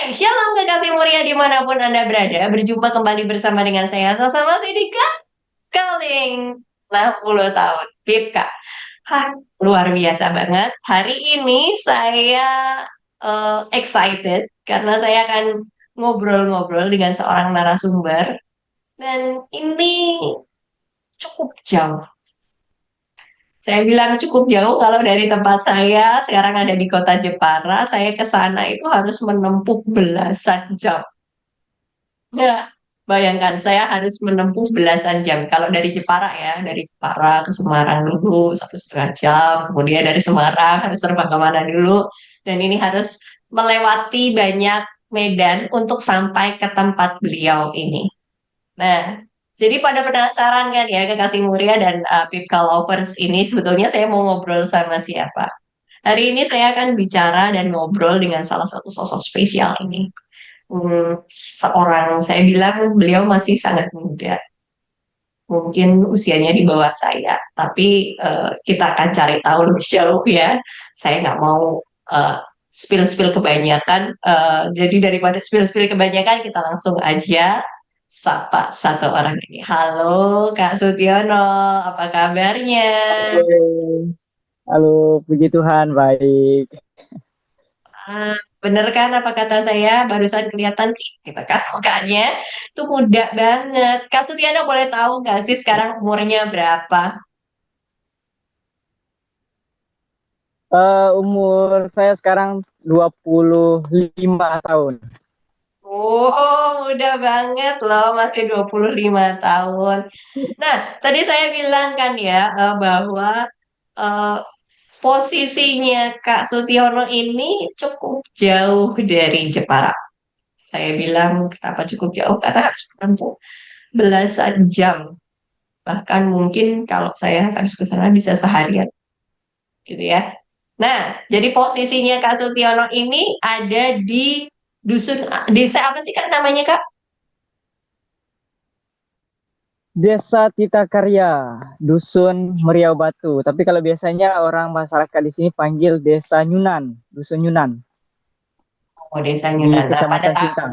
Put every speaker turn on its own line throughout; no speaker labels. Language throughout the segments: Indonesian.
Shalom kekasih mulia dimanapun Anda berada. Berjumpa kembali bersama dengan saya, sama Sidika Scaling 60 tahun. Pipka. Hah, luar biasa banget. Hari ini saya excited karena saya akan ngobrol-ngobrol dengan seorang narasumber. Dan ini cukup jauh. Saya bilang cukup jauh kalau dari tempat saya sekarang ada di kota Jepara. Saya ke sana itu harus menempuh belasan jam. Ya, bayangkan saya harus menempuh belasan jam. Kalau dari Jepara ya, dari Jepara ke Semarang dulu 1,5 jam, kemudian dari Semarang harus terbang kemana dulu, dan ini harus melewati banyak medan untuk sampai ke tempat beliau ini. Nah, jadi pada penasaran kan ya kekasih mulia dan Pipka lovers ini sebetulnya saya mau ngobrol sama siapa? Hari ini saya akan bicara dan ngobrol dengan salah satu sosok spesial ini. Seorang saya bilang beliau masih sangat muda, mungkin usianya di bawah saya, tapi kita akan cari tahu lebih jauh ya. Saya nggak mau spill-spill kebanyakan, jadi daripada spill-spill kebanyakan kita langsung aja sapa satu orang ini. Halo Kak Sutiono, apa kabarnya?
Halo, halo, puji Tuhan, baik.
Ah, bener kan apa kata saya barusan kelihatan gitu kan mukanya tuh muda banget. Kak Sutiana boleh tahu nggak sih sekarang umurnya berapa?
Umur saya sekarang 25 tahun.
Oh, muda banget loh, masih 25 tahun. Nah, tadi saya bilang kan ya bahwa eh, posisinya Kak Sutiono ini cukup jauh dari Jepara. Saya bilang kenapa cukup jauh karena harus menempuh belasan jam. Bahkan mungkin kalau saya harus ke sana bisa seharian gitu ya. Nah, jadi posisinya Kak Sutiono ini ada di dusun desa apa sih Kak namanya Kak?
Desa Tita Karya, Dusun Meriau Batu. Tapi kalau biasanya orang masyarakat di sini panggil Desa Nyunan, Dusun Nyunan
Oh, Desa
di
Nyunan. Nah,
Kecamatan Sintang.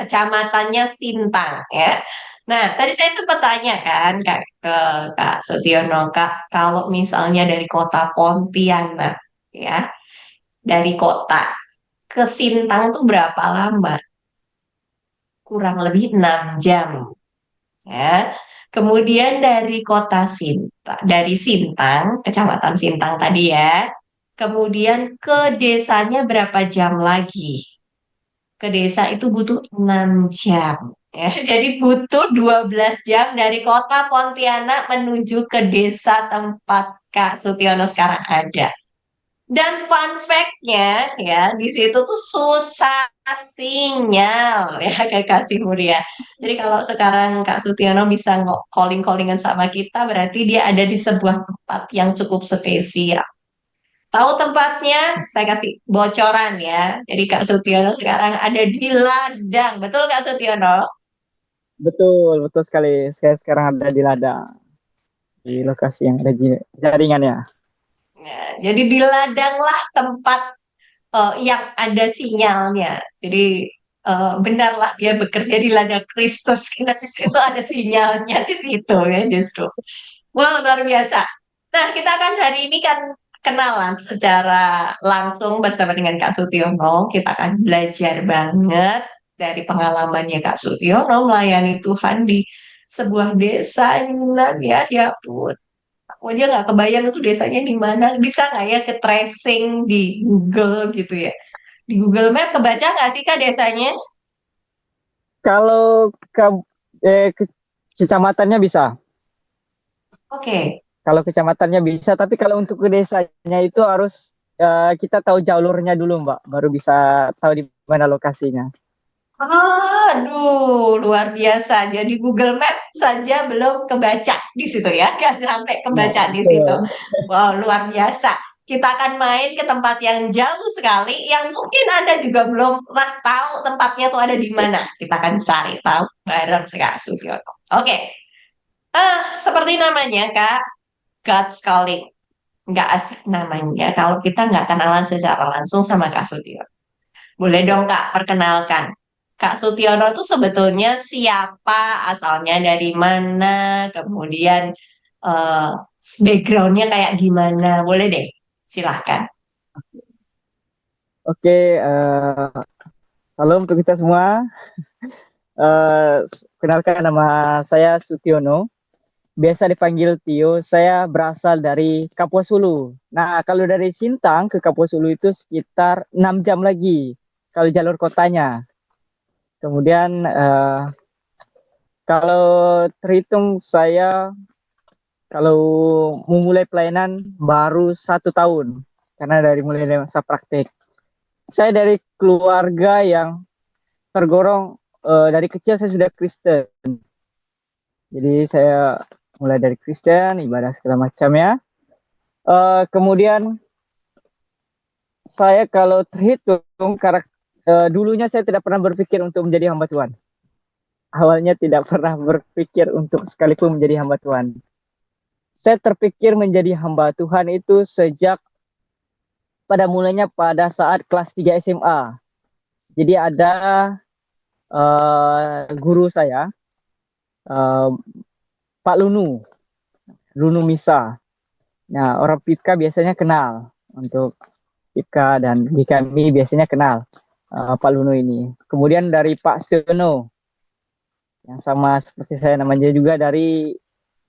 kecamatannya Sintang ya. Nah, tadi saya sempat tanya kan Kak, ke Kak Sutiono, Kak, kalau misalnya dari kota Pontianak ya, dari kota ke Sintang tuh berapa lama? Kurang lebih 6 jam. Ya. Kemudian dari kota Sintang, dari Sintang, Kecamatan Sintang tadi ya. Kemudian ke desanya berapa jam lagi? Ke desa itu butuh 6 jam. Ya, jadi butuh 12 jam dari kota Pontianak menuju ke desa tempat Kak Sutiono sekarang ada. Dan fun fact-nya ya di situ tuh susah sinyal ya kayak kasih Muria. Jadi kalau sekarang Kak Sutiono bisa calling-callingan sama kita berarti dia ada di sebuah tempat yang cukup spesial. Tahu tempatnya? Saya kasih bocoran ya. Jadi Kak Sutiono sekarang ada di ladang. Betul Kak Sutiono?
Betul, betul sekali. Saya sekarang ada di ladang, di lokasi yang ada jaringannya.
Ya, jadi di ladang lah tempat yang ada sinyalnya. Jadi benarlah dia bekerja di ladang Kristus karena di situ ada sinyalnya di situ ya justru. Wah luar biasa. Nah kita kan hari ini kan kenalan secara langsung bersama dengan Kak Sutiono. Kita akan belajar banget dari pengalamannya Kak Sutiono melayani Tuhan di sebuah desa Yunan ya, ya pun. Aku aja nggak kebayang itu desanya di mana. Bisa nggak ya ke tracing di Google gitu ya? Di Google Map kebaca nggak sih Kak desanya?
Kalau kecamatannya bisa.
Oke.
Kalau kecamatannya bisa, tapi kalau untuk ke desanya itu harus kita tahu jalurnya dulu, Mbak, baru bisa tahu di mana lokasinya.
Aduh, luar biasa. Jadi Google Map saja belum kebaca di situ ya, nggak sampai
Nah,
kebaca di situ.
betul.
Wow, luar biasa. Kita akan main ke tempat yang jauh sekali, yang mungkin Anda juga belum pernah tahu tempatnya tuh ada di mana. Kita akan cari tahu bareng Kak Sugiono. Oke, seperti namanya Kak, God's Calling. Nggak asik namanya kalau kita nggak kenalan secara langsung sama Kak Sugiono. Boleh dong Kak, perkenalkan. Kak Sutiono itu sebetulnya siapa, asalnya dari mana, kemudian eh, backgroundnya kayak gimana. Boleh deh, silahkan.
Oke, halo untuk kita semua. Eh, Kenalkan nama saya Sutiono. Biasa dipanggil Tio. Saya berasal dari Kapuas Hulu. Nah, kalau dari Sintang ke Kapuas Hulu itu sekitar 6 jam lagi. Kalau jalur kotanya. Kemudian kalau terhitung saya kalau memulai pelayanan baru 1 tahun. Karena dari mulai dari masa praktek. Saya dari keluarga yang tergolong dari kecil saya sudah Kristen. Jadi saya mulai dari Kristen, ibadah segala macamnya. Kemudian saya kalau terhitung dulunya saya tidak pernah berpikir untuk menjadi hamba Tuhan. Awalnya tidak pernah berpikir untuk sekalipun menjadi hamba Tuhan. Saya terpikir menjadi hamba Tuhan itu sejak pada mulanya pada saat kelas 3 SMA. Jadi ada guru saya, uh, Pak Lunu, Lunu Misa. Nah, orang Pipka biasanya kenal. Untuk Pipka dan GKMI biasanya kenal Pak Lunu ini. Kemudian dari Pak Siono, yang sama seperti saya namanya juga dari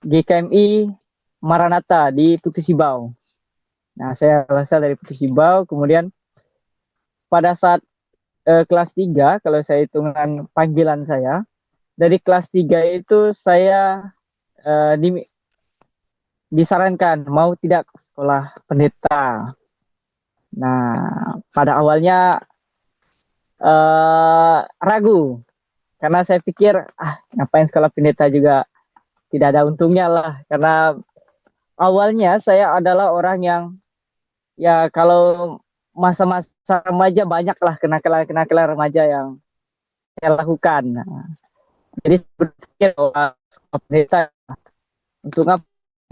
GKMI Maranatha di Putus Ibau. Nah, saya berasal dari Putus Ibau. Kemudian pada saat kelas 3, kalau saya hitungan panggilan saya, dari kelas 3 itu saya uh, di, disarankan mau tidak sekolah pendeta. Nah, pada awalnya ragu karena saya pikir ngapain sekolah pendeta juga tidak ada untungnya lah, karena awalnya saya adalah orang yang ya kalau masa-masa remaja banyak lah kenakalan remaja yang saya lakukan. Nah, jadi saya berpikir bahwa sekolah pendeta untuk apa,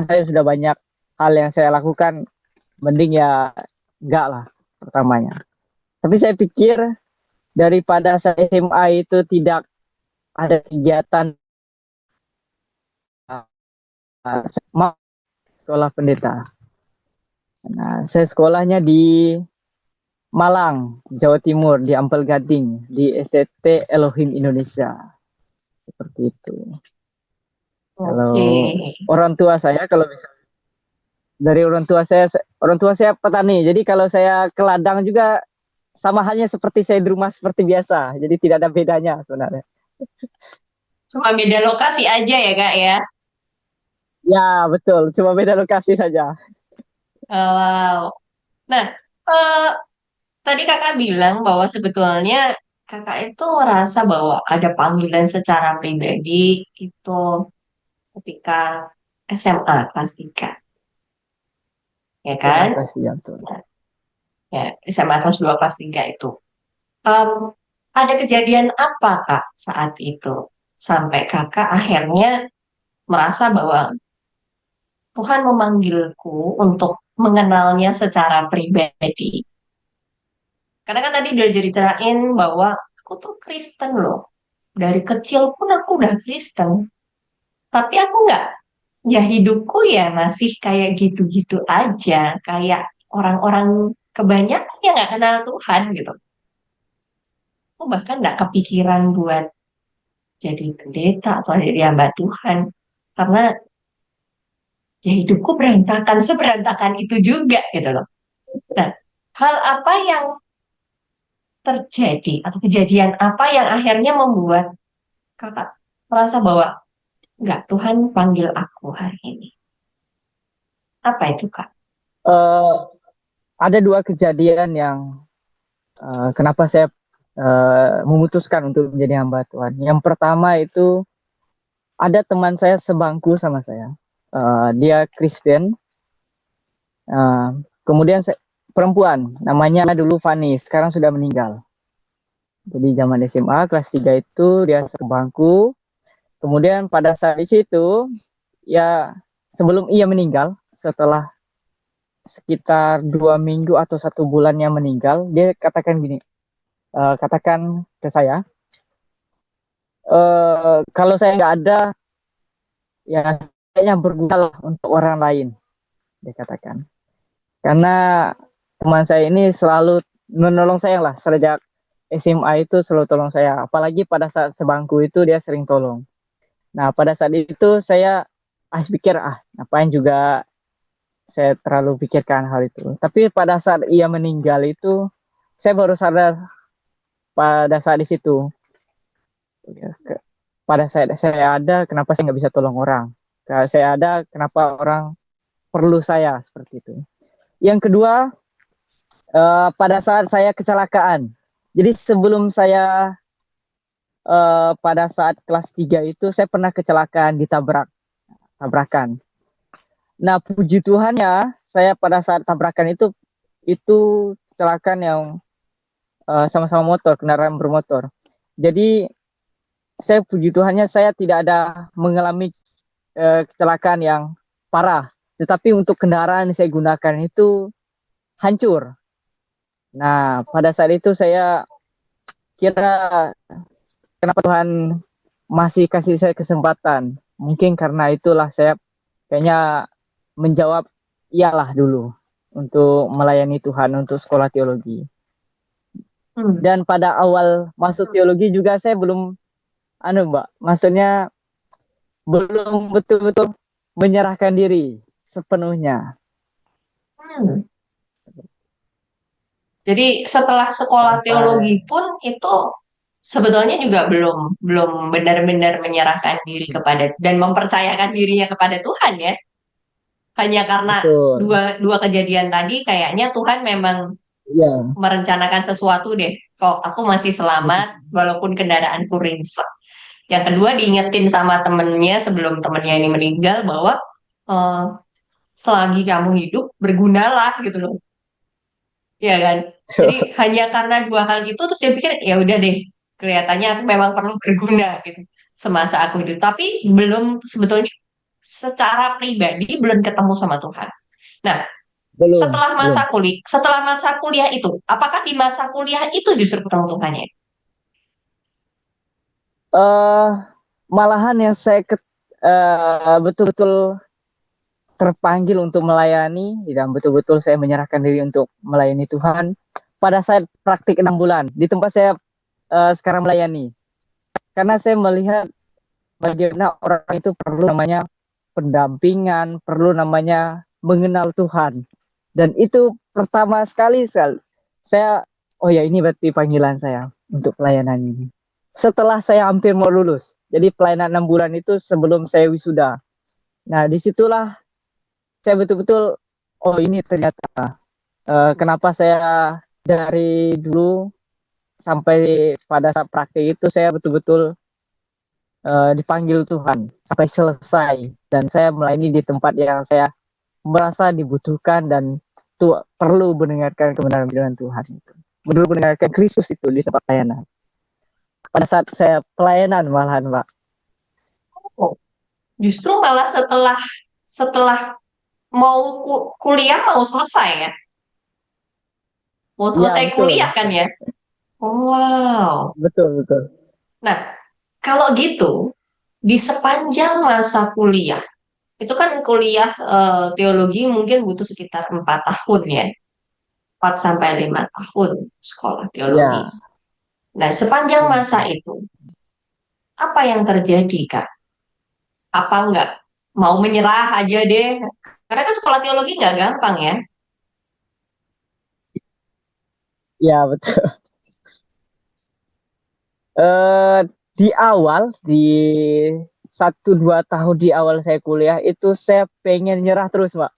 saya sudah banyak hal yang saya lakukan, mending ya enggak lah pertamanya. Tapi saya pikir daripada saya SMA itu tidak ada kegiatan mau sekolah pendeta. Nah, saya sekolahnya di Malang, Jawa Timur, di Ampel Gading, di STT Elohim Indonesia. Seperti itu. Kalau
Oke.
orang tua saya, kalau bisa dari orang tua saya petani. Jadi kalau saya ke ladang juga sama halnya seperti saya di rumah seperti biasa. Jadi tidak ada bedanya sebenarnya.
Cuma beda lokasi aja ya Kak ya.
Ya, betul. Cuma beda lokasi saja.
Wow. Nah, eh, tadi kakak bilang bahwa sebetulnya kakak itu merasa bahwa ada panggilan secara pribadi itu ketika SMA kelas 3, ya
Ya,
kan?
kasih ya, betul.
Nah, ya, SMA kelas 2 kelas 3 itu. Em, ada kejadian apa Kak saat itu? Sampai kakak akhirnya merasa bahwa Tuhan memanggilku untuk mengenalnya secara pribadi. Karena kan tadi udah ceritain bahwa aku tuh Kristen loh. Dari kecil pun aku udah Kristen. Tapi aku nggak, ya hidupku ya masih kayak gitu-gitu aja. Kayak orang-orang kebanyakan yang nggak kenal Tuhan gitu. Aku bahkan nggak kepikiran buat jadi pendeta atau jadi hamba Tuhan. Karena ya hidupku berantakan, seberantakan itu juga gitu loh. Nah, hal apa yang terjadi atau kejadian apa yang akhirnya membuat kakak merasa bahwa enggak, Tuhan panggil aku hari ini. Apa itu, Kak?
Eh, ada dua kejadian yang kenapa saya memutuskan untuk menjadi hamba Tuhan. Yang pertama itu ada teman saya sebangku sama saya. Dia Kristen. Uh, Kemudian perempuan, namanya dulu Fani, sekarang sudah meninggal. Jadi zaman SMA kelas 3 itu dia sebangku. Kemudian pada saat di situ, ya sebelum ia meninggal, setelah sekitar 2 minggu atau 1 bulannya meninggal, dia katakan gini, katakan ke saya, kalau saya nggak ada, ya kayaknya berguna lah untuk orang lain, dia katakan. Karena teman saya ini selalu menolong saya lah sejak SMA itu selalu tolong saya. Apalagi pada saat sebangku itu dia sering tolong. Nah pada saat itu saya pikir ngapain juga saya terlalu pikirkan hal itu. Tapi pada saat ia meninggal itu saya baru sadar pada saat di situ. Pada saat saya ada, kenapa saya nggak bisa tolong orang? Kalau saya ada, kenapa orang perlu saya seperti itu? Yang kedua, pada saat saya kecelakaan. Jadi sebelum saya pada saat kelas 3 itu saya pernah kecelakaan tabrakan. Nah, puji Tuhannya saya pada saat tabrakan itu kecelakaan yang sama-sama motor, kendaraan bermotor. Jadi saya puji Tuhannya saya tidak ada mengalami kecelakaan yang parah. Tetapi untuk kendaraan yang saya gunakan itu hancur. Nah, pada saat itu saya kira kenapa Tuhan masih kasih saya kesempatan. Mungkin karena itulah saya kayaknya menjawab iyalah dulu untuk melayani Tuhan untuk sekolah teologi. Dan pada awal masuk teologi juga saya belum Mbak, maksudnya belum betul-betul menyerahkan diri sepenuhnya.
Jadi setelah sekolah teologi
Sampai
pun itu sebetulnya juga belum belum benar-benar menyerahkan diri kepada dan mempercayakan dirinya kepada Tuhan ya. Hanya karena
betul.
dua kejadian tadi kayaknya Tuhan memang
Iya,
merencanakan sesuatu deh. Kok aku masih
betul.
selamat walaupun kendaraanku ringsek. Yang kedua diingetin sama temennya sebelum temennya ini meninggal bahwa eh, selagi kamu hidup bergunalah gitu loh. Ya kan? Jadi hanya karena dua hal itu terus dia pikir ya udah deh, kelihatannya aku memang perlu berguna gitu semasa aku hidup. Tapi belum sebetulnya secara pribadi belum ketemu sama Tuhan. Nah,
Belum, belum.
setelah masa kuliah itu, apakah di masa kuliah itu justru ketemu Tuhannya?
eh Malahan yang saya betul-betul terpanggil untuk melayani dan betul-betul saya menyerahkan diri untuk melayani Tuhan pada saat praktik 6 bulan di tempat saya sekarang melayani. Karena saya melihat bagaimana orang itu perlu namanya pendampingan, perlu namanya mengenal Tuhan. Dan itu pertama sekali saya, oh ya ini berarti panggilan saya untuk pelayanan ini. Setelah saya hampir mau lulus, jadi pelayanan 6 bulan itu sebelum saya wisuda. Nah disitulah saya betul-betul, oh ini ternyata kenapa saya dari dulu sampai pada saat praktik itu saya betul-betul dipanggil Tuhan sampai selesai dan saya melayani di tempat yang saya merasa dibutuhkan dan perlu mendengarkan kebenaran firman Tuhan itu. Perlu mendengarkan Kristus itu di tempat pelayanan. Pada saat saya pelayanan malahan, Pak.
Oh, justru malah setelah setelah mau kuliah mau selesai ya, mau
Iya,
selesai kuliah
betul.
kan ya. Oh, wow.
Betul, betul.
Nah, kalau gitu di sepanjang masa kuliah itu kan kuliah teologi mungkin butuh sekitar 4 tahun ya, 4 sampai 5 tahun sekolah teologi.
Iya.
Nah, sepanjang
Iya,
masa
betul.
itu apa yang terjadi Kak? Apa nggak mau menyerah aja deh? Karena kan sekolah teologi nggak gampang ya.
Iya, betul. Eh di awal di 1-2 tahun di awal saya kuliah itu saya pengen nyerah terus, Pak.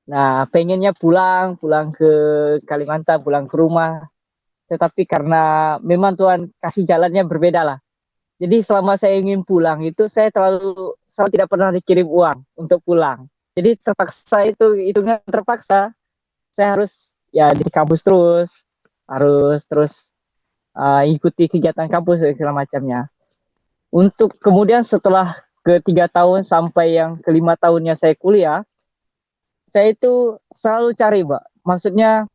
Nah, pengennya pulang ke Kalimantan, pulang ke rumah. Tetapi karena memang Tuhan kasih jalannya berbeda lah. Jadi selama saya ingin pulang itu saya selalu tidak pernah dikirim uang untuk pulang. Jadi terpaksa itu hitungnya terpaksa. Saya harus ya di kampus terus, harus terus ikuti kegiatan kampus dan segala macamnya. Untuk kemudian setelah ke 3 tahun sampai yang ke 5 tahunnya saya kuliah, saya itu selalu cari, Mbak. Maksudnya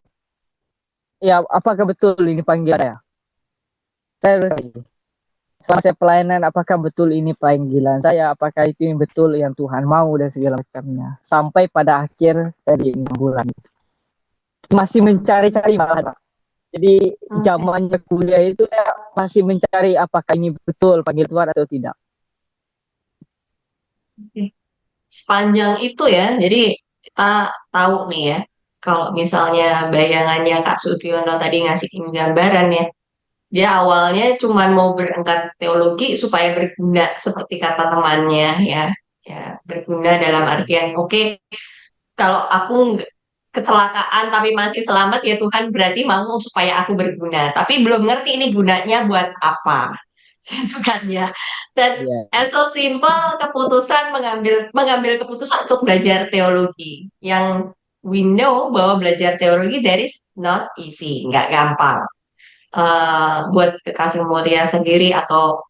Ya, apakah betul ini panggilan saya? Saya harus tanya. Selama saya pelayanan, apakah betul ini panggilan saya? Apakah itu yang betul yang Tuhan mau dan segala macamnya? Sampai pada akhir saya di 6 bulan. Masih mencari-cari malah. Jadi
Oke,
zamannya kuliah itu saya masih mencari apakah ini betul panggil Tuhan atau tidak.
oke. Sepanjang itu ya, jadi kita tahu nih ya, kalau misalnya bayangannya Kak Sugiono tadi ngasih gambaran ya, dia awalnya cuma mau berangkat teologi supaya berguna seperti kata temannya ya, ya berguna dalam artian oke, kalau aku kecelakaan tapi masih selamat ya Tuhan berarti mau supaya aku berguna, tapi belum ngerti ini gunanya buat apa, gitu kan ya. Dan
Ya,
as so simple keputusan mengambil mengambil keputusan untuk belajar teologi yang we know bahwa belajar teologi that is not easy, nggak gampang. Buat kekasih mulia sendiri atau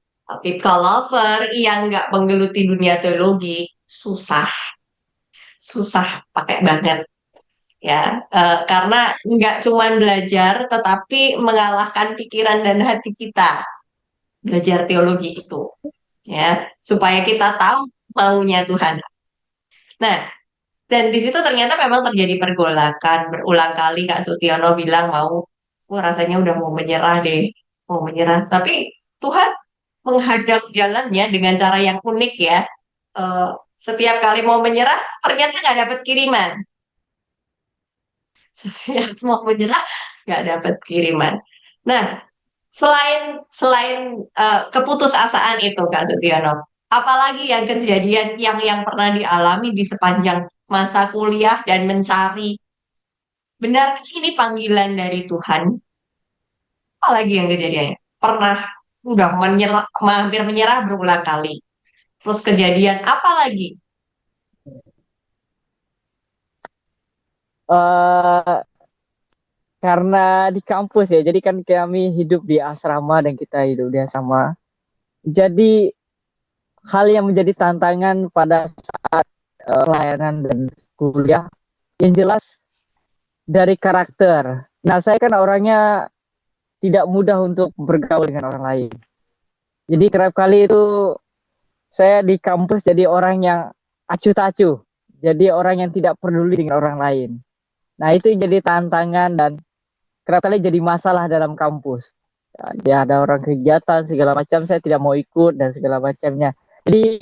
people lover yang nggak menggeluti dunia teologi susah, susah pakai banget ya. Karena nggak cuman belajar tetapi mengalahkan pikiran dan hati kita belajar teologi itu ya supaya kita tahu maunya Tuhan. Nah, dan di situ ternyata memang terjadi pergolakan berulang kali. Kak Sutiono bilang mau, wah rasanya udah mau menyerah deh, mau menyerah. Tapi Tuhan menghadap jalannya dengan cara yang unik ya. Eh, Setiap kali mau menyerah, ternyata nggak dapat kiriman. Setiap mau menyerah, nggak dapat kiriman. Nah, selain selain keputusasaan itu, Kak Sutiono, apalagi yang kejadian yang pernah dialami di sepanjang masa kuliah dan mencari benarkah ini panggilan dari Tuhan? Apalagi yang kejadiannya? Pernah udah menyerah, hampir menyerah berulang kali. Terus kejadian apa lagi?
eh karena di kampus ya, jadi kan kami hidup di asrama dan kita hidup di asrama. Jadi hal yang menjadi tantangan pada saat pelayanan dan kuliah, yang jelas dari karakter. Nah, saya kan orangnya tidak mudah untuk bergaul dengan orang lain. Jadi kerap kali itu saya di kampus jadi orang yang acuh tak acuh. Jadi orang yang tidak peduli dengan orang lain. Nah, itu jadi tantangan dan kerap kali jadi masalah dalam kampus. Ya, dia ada orang kegiatan segala macam, saya tidak mau ikut dan segala macamnya. Jadi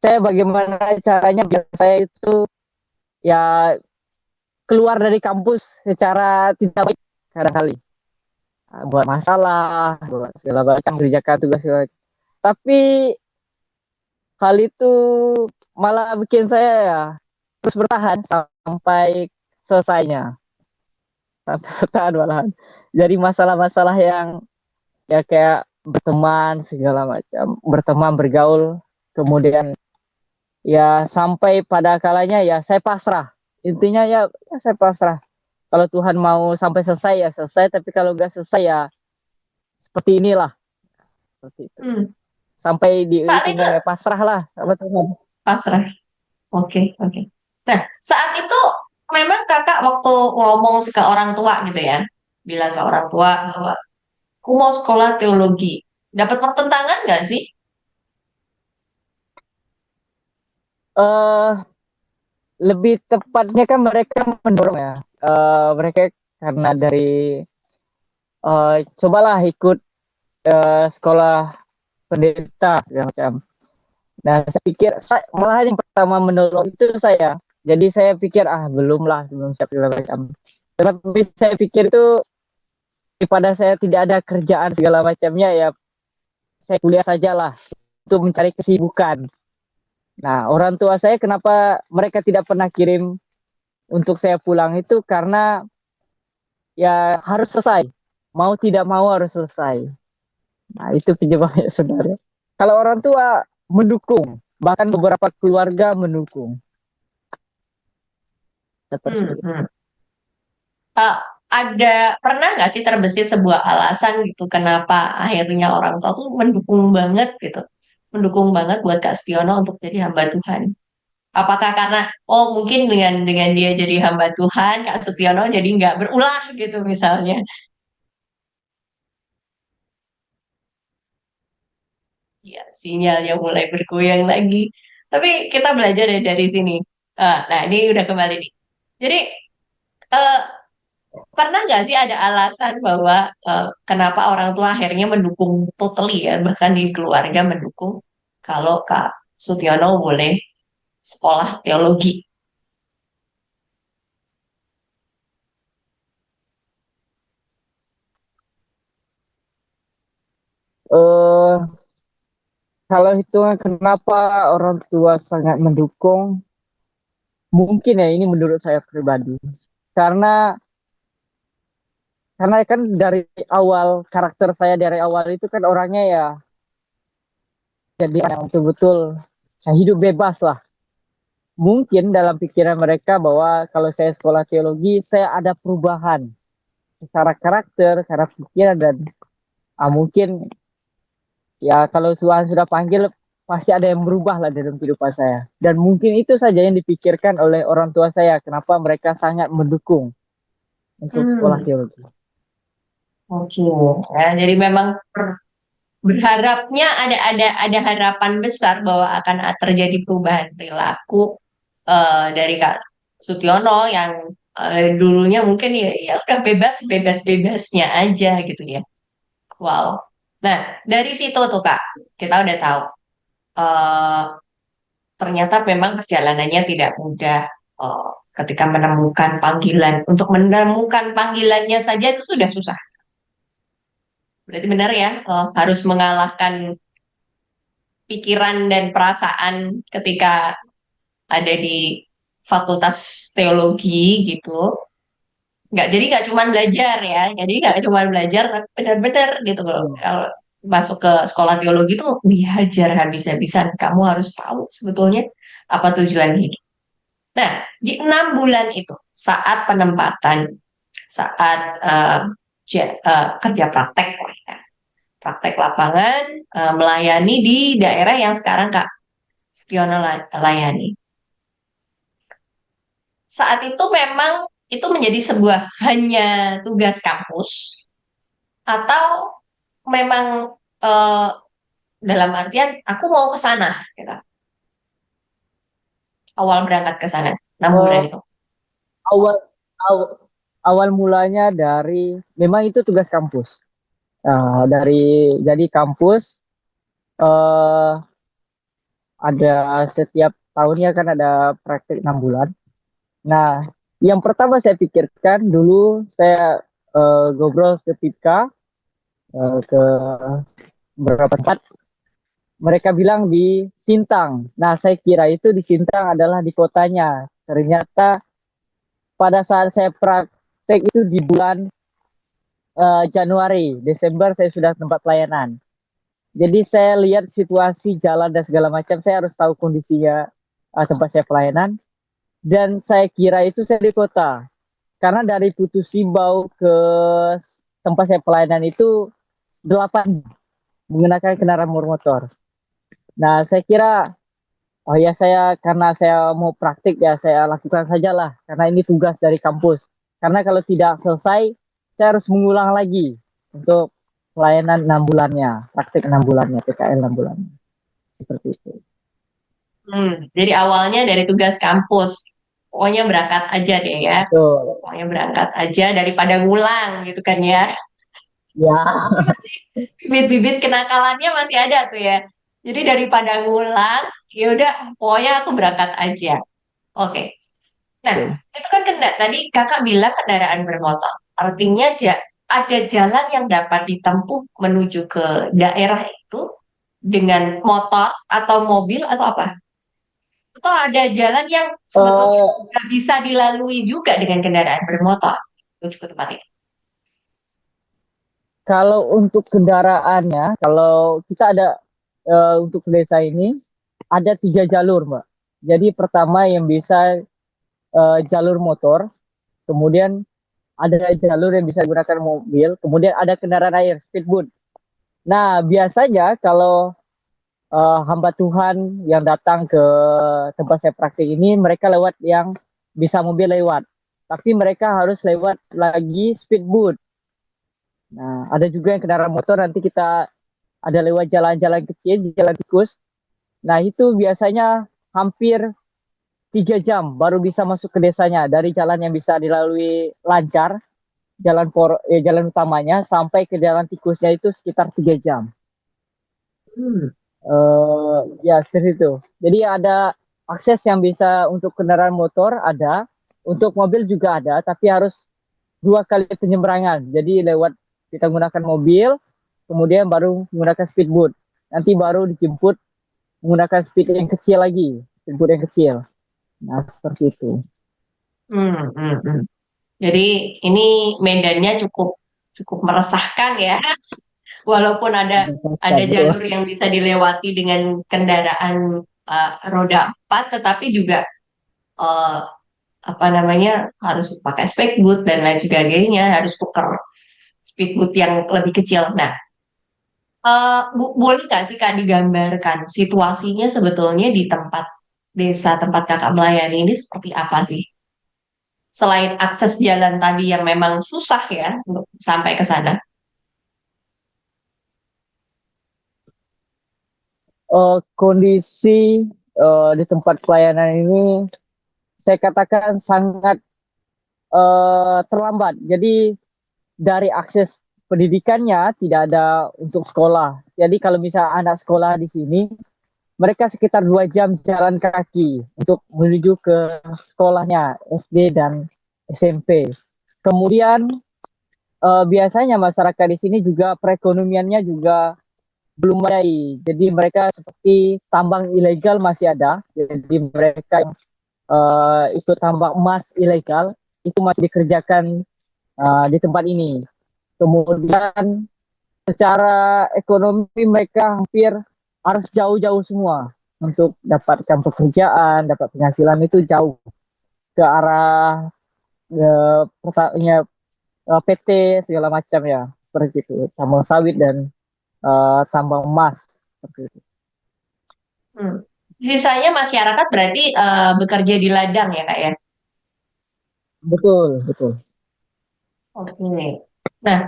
saya bagaimana caranya biar saya itu ya keluar dari kampus secara tidak baik kadang-kali. Buat masalah, buat segala macam, kerjakan tugas segala macam. Tapi hal itu malah bikin saya ya terus bertahan sampai selesainya. Sampai bertahan malahan. Jadi masalah-masalah yang ya kayak berteman segala macam, berteman bergaul, kemudian ya sampai pada kalanya ya saya pasrah. Intinya ya saya pasrah. Kalau Tuhan mau sampai selesai ya selesai, tapi kalau nggak selesai ya seperti inilah, seperti itu.
Hmm,
Sampai di
saat itu
ujungnya ya pasrah lah sama Tuhan.
pasrah. Oke, oke. Nah, saat itu memang kakak waktu ngomong ke orang tua gitu ya, bilang ke orang tua bahwa aku mau sekolah teologi. Dapat pertentangan nggak sih?
Eh Lebih tepatnya kan mereka mendorong ya. Mereka karena dari cobalah ikut sekolah pendeta segala macam. Nah, saya pikir malah yang pertama menolong itu saya. Jadi saya pikir belum lah, belum siap segala macam. Tetapi saya pikir itu daripada saya tidak ada kerjaan segala macamnya ya saya kuliah saja lah untuk mencari kesibukan. Nah, orang tua saya kenapa mereka tidak pernah kirim untuk saya pulang itu karena ya harus selesai. Mau tidak mau harus selesai. Nah, itu penyebabnya sebenarnya. Kalau orang tua mendukung, bahkan beberapa keluarga mendukung. Seperti
Hmm,
itu.
hmm. Eh, ada pernah nggak sih terbesit sebuah alasan gitu kenapa akhirnya orang tua tuh mendukung banget gitu, mendukung banget buat Kak Stiono untuk jadi hamba Tuhan? Apakah karena oh mungkin dengan dia jadi hamba Tuhan Kak Stiono jadi nggak berulah gitu misalnya? Ya, sinyalnya mulai bergoyang lagi. Tapi kita belajar dari sini. Nah, ini udah kembali nih. Jadi, eh, pernah nggak sih ada alasan bahwa kenapa orang tua akhirnya mendukung totally ya, bahkan di keluarga mendukung kalau Kak Sutiono boleh sekolah teologi?
Eh Kalau hitungan kenapa orang tua sangat mendukung, mungkin ya ini menurut saya pribadi. Karena karena kan dari awal karakter saya dari awal itu kan orangnya ya jadi yang betul-betul ya, hidup bebas lah. Mungkin dalam pikiran mereka bahwa kalau saya sekolah teologi, saya ada perubahan secara karakter, secara pikiran dan mungkin ya kalau Tuhan sudah panggil pasti ada yang berubah lah dalam kehidupan saya. Dan mungkin itu saja yang dipikirkan oleh orang tua saya, kenapa mereka sangat mendukung untuk sekolah
Hmm,
teologi.
oke. Ya, jadi memang berharapnya ada harapan besar bahwa akan terjadi perubahan perilaku dari Kak Sutiono yang dulunya mungkin ya udah bebasnya aja gitu ya. Wow. Nah, dari situ tuh Kak, kita udah tahu eh, ternyata memang perjalanannya tidak mudah eh, ketika menemukan panggilan. Untuk menemukan panggilannya saja itu sudah susah. Berarti benar ya, harus mengalahkan pikiran dan perasaan ketika ada di fakultas teologi gitu. Nggak cuma belajar ya, jadi nggak cuma belajar, tapi benar-benar gitu loh.
Iya.
Kalau masuk ke sekolah teologi itu dihajar habis-habisan. Kamu harus tahu sebetulnya apa tujuan hidup. Nah, di 6 bulan itu, saat penempatan, saat kerja praktek, lah ya, praktek lapangan, melayani di daerah yang sekarang Kak Spiono layani. Saat itu memang itu menjadi sebuah hanya tugas kampus atau memang eh, dalam artian aku mau ke sana gitu. Awal berangkat ke sana 6 bulan
Eh,
itu.
awal, awal awal mulanya dari memang itu tugas kampus. Dari jadi kampus eh ada setiap tahunnya kan ada praktik 6 bulan. Nah, yang pertama saya pikirkan dulu saya ngobrol ketika ke beberapa tempat mereka bilang di Sintang. Nah, saya kira itu di Sintang adalah di kotanya. Ternyata pada saat saya praktek itu di bulan Januari, Desember saya sudah tempat pelayanan. Jadi saya lihat situasi jalan dan segala macam, saya harus tahu kondisinya tempat saya pelayanan. Dan saya kira itu saya di kota. Karena dari Putu Simbau ke tempat saya pelayanan itu 8 menggunakan kendaraan bermotor. Nah, saya kira oh ya saya karena saya mau praktik ya saya lakukan sajalah karena ini tugas dari kampus. Karena kalau tidak selesai saya harus mengulang lagi untuk pelayanan 6 bulannya, praktik 6 bulannya, PKL 6 bulannya. Seperti itu.
Jadi awalnya dari tugas kampus. Pokoknya berangkat aja deh ya.
Betul.
Pokoknya berangkat aja daripada ngulang gitu kan ya.
Ya,
Bibit-bibit kenakalannya masih ada tuh ya. Jadi daripada ngulang, ya udah pokoknya aku berangkat aja. Oke. Nah,
betul.
itu kan tadi kakak bilang kendaraan bermotor. Artinya ada jalan yang dapat ditempuh menuju ke daerah itu dengan motor atau mobil atau apa? Atau ada jalan yang sebetulnya
Eh,
nggak bisa dilalui juga dengan kendaraan bermotor menuju ke tempat itu.
Kalau untuk kendaraannya, kalau kita ada untuk desa ini ada 3 jalur, Mbak. Jadi pertama yang bisa jalur motor, kemudian ada jalur yang bisa digunakan mobil, kemudian ada kendaraan air, speedboat. Nah, biasanya kalau hamba Tuhan yang datang ke tempat saya praktik ini, mereka lewat yang bisa mobil lewat. Tapi mereka harus lewat lagi speedboat. Nah, ada juga yang kendaraan motor nanti kita ada lewat jalan-jalan kecil, jalan tikus. Nah itu biasanya hampir 3 jam baru bisa masuk ke desanya dari jalan yang bisa dilalui lancar, jalan utamanya sampai ke jalan tikusnya itu sekitar 3 jam.
Hmm.
Ya seperti itu. Jadi ada akses yang bisa untuk kendaraan motor ada, untuk mobil juga ada, tapi harus 2 kali penyeberangan. Jadi lewat kita gunakan mobil, kemudian baru menggunakan speedboat. Nanti baru dijemput menggunakan speed yang kecil lagi, speedboat yang kecil. Nah seperti itu.
Hmm, hmm, hmm. Jadi ini medannya cukup cukup meresahkan ya. Walaupun ada
Betul.
jalur yang bisa dilewati dengan kendaraan roda empat, tetapi juga eh, apa namanya harus pakai speedboat dan lain sebagainya, harus tukar speedboat yang lebih kecil. Nah, boleh nggak sih Kak digambarkan situasinya sebetulnya di tempat desa tempat Kakak melayani ini seperti apa sih? Selain akses jalan tadi yang memang susah ya untuk sampai ke sana.
Kondisi di tempat pelayanan ini saya katakan sangat terlambat. Jadi dari akses pendidikannya tidak ada untuk sekolah. Jadi kalau misalnya anak sekolah di sini, mereka sekitar 2 jam jalan kaki untuk menuju ke sekolahnya SD dan SMP. Kemudian biasanya masyarakat di sini juga perekonomiannya juga belum memadai. Jadi mereka seperti tambang ilegal masih ada. Jadi mereka yang ikut tambang emas ilegal itu masih dikerjakan di tempat ini. Kemudian secara ekonomi mereka hampir harus jauh-jauh semua untuk dapatkan pekerjaan, dapat penghasilan itu jauh ke arah PT segala macam ya seperti itu, tambang sawit dan tambang emas seperti itu.
Hmm. Sisanya masyarakat berarti bekerja di ladang ya Kak ya?
Betul, betul.
Oke. Nah,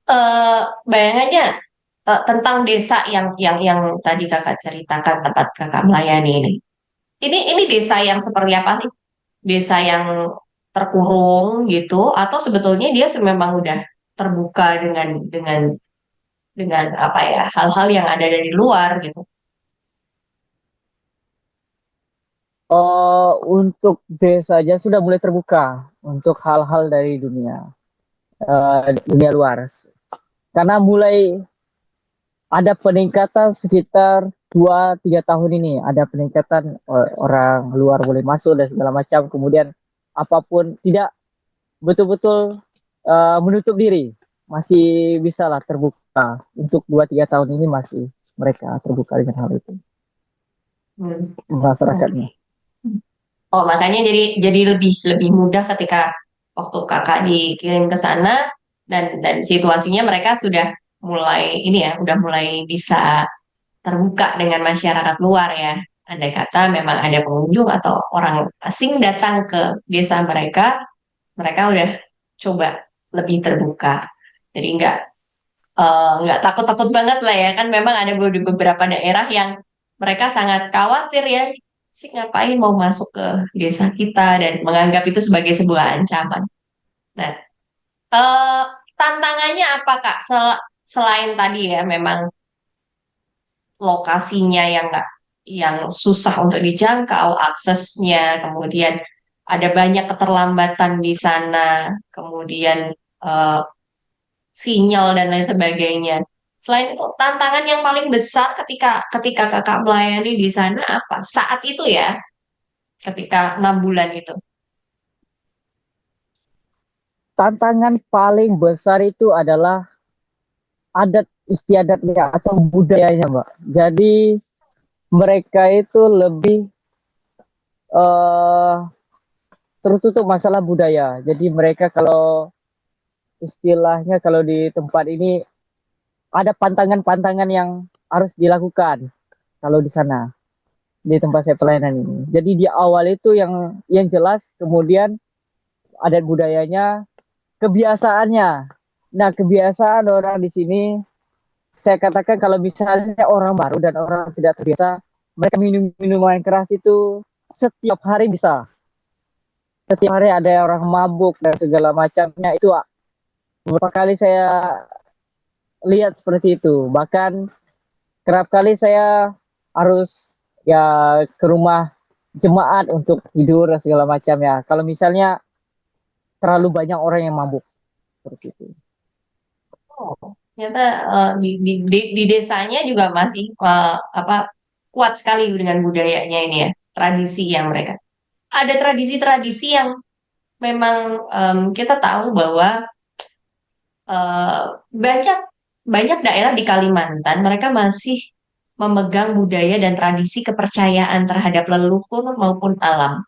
eh, bayangannya tentang desa yang tadi kakak ceritakan tempat kakak melayani ini. Ini desa yang seperti apa sih? Desa yang terkurung gitu, atau sebetulnya dia memang udah terbuka dengan apa ya hal-hal yang ada dari luar gitu.
Untuk desa saja sudah mulai terbuka untuk hal-hal dari dunia luar. Karena mulai ada peningkatan sekitar 2-3 tahun ini, ada peningkatan orang luar boleh masuk dan segala macam. Kemudian apapun tidak betul-betul menutup diri, masih bisa lah terbuka. Untuk 2-3 tahun ini masih mereka terbuka dengan hal itu
Hmm.
masyarakatnya.
Oh, makanya jadi lebih lebih mudah ketika waktu kakak dikirim ke sana dan situasinya mereka sudah mulai ini ya, udah mulai bisa terbuka dengan masyarakat luar ya. Andai kata memang ada pengunjung atau orang asing datang ke desa mereka, mereka udah coba lebih terbuka. Jadi nggak takut-takut banget lah ya kan memang ada beberapa daerah yang mereka sangat khawatir ya sih ngapain mau masuk ke desa kita dan menganggap itu sebagai sebuah ancaman. Nah, eh, tantangannya apa Kak? Selain tadi ya memang lokasinya yang nggak yang susah untuk dijangkau, aksesnya, kemudian ada banyak keterlambatan di sana, kemudian eh, sinyal dan lain sebagainya. Selain itu, tantangan yang paling besar ketika ketika kakak melayani di sana apa? Saat itu ya, ketika 6 bulan itu.
Tantangan paling besar itu adalah adat istiadatnya atau budayanya, Mbak. Jadi mereka itu lebih eh, tertutup masalah budaya. Jadi mereka kalau istilahnya kalau di tempat ini ada pantangan-pantangan yang harus dilakukan kalau di sana di tempat saya pelayanan ini. Jadi di awal itu yang jelas, kemudian adat budayanya, kebiasaannya. Nah, kebiasaan orang di sini saya katakan kalau misalnya orang baru dan orang tidak terbiasa, mereka minum minuman keras itu setiap hari bisa. Setiap hari ada orang mabuk dan segala macamnya itu beberapa kali saya lihat seperti itu. Bahkan kerap kali saya harus ya ke rumah jemaat untuk tidur dan segala macamnya. Kalau misalnya terlalu banyak orang yang mabuk seperti itu.
Oh, ternyata di desanya juga masih apa kuat sekali dengan budayanya ini ya, tradisi yang mereka. Ada tradisi-tradisi yang memang kita tahu bahwa eh, banyak banyak daerah di Kalimantan mereka masih memegang budaya dan tradisi kepercayaan terhadap leluhur maupun alam.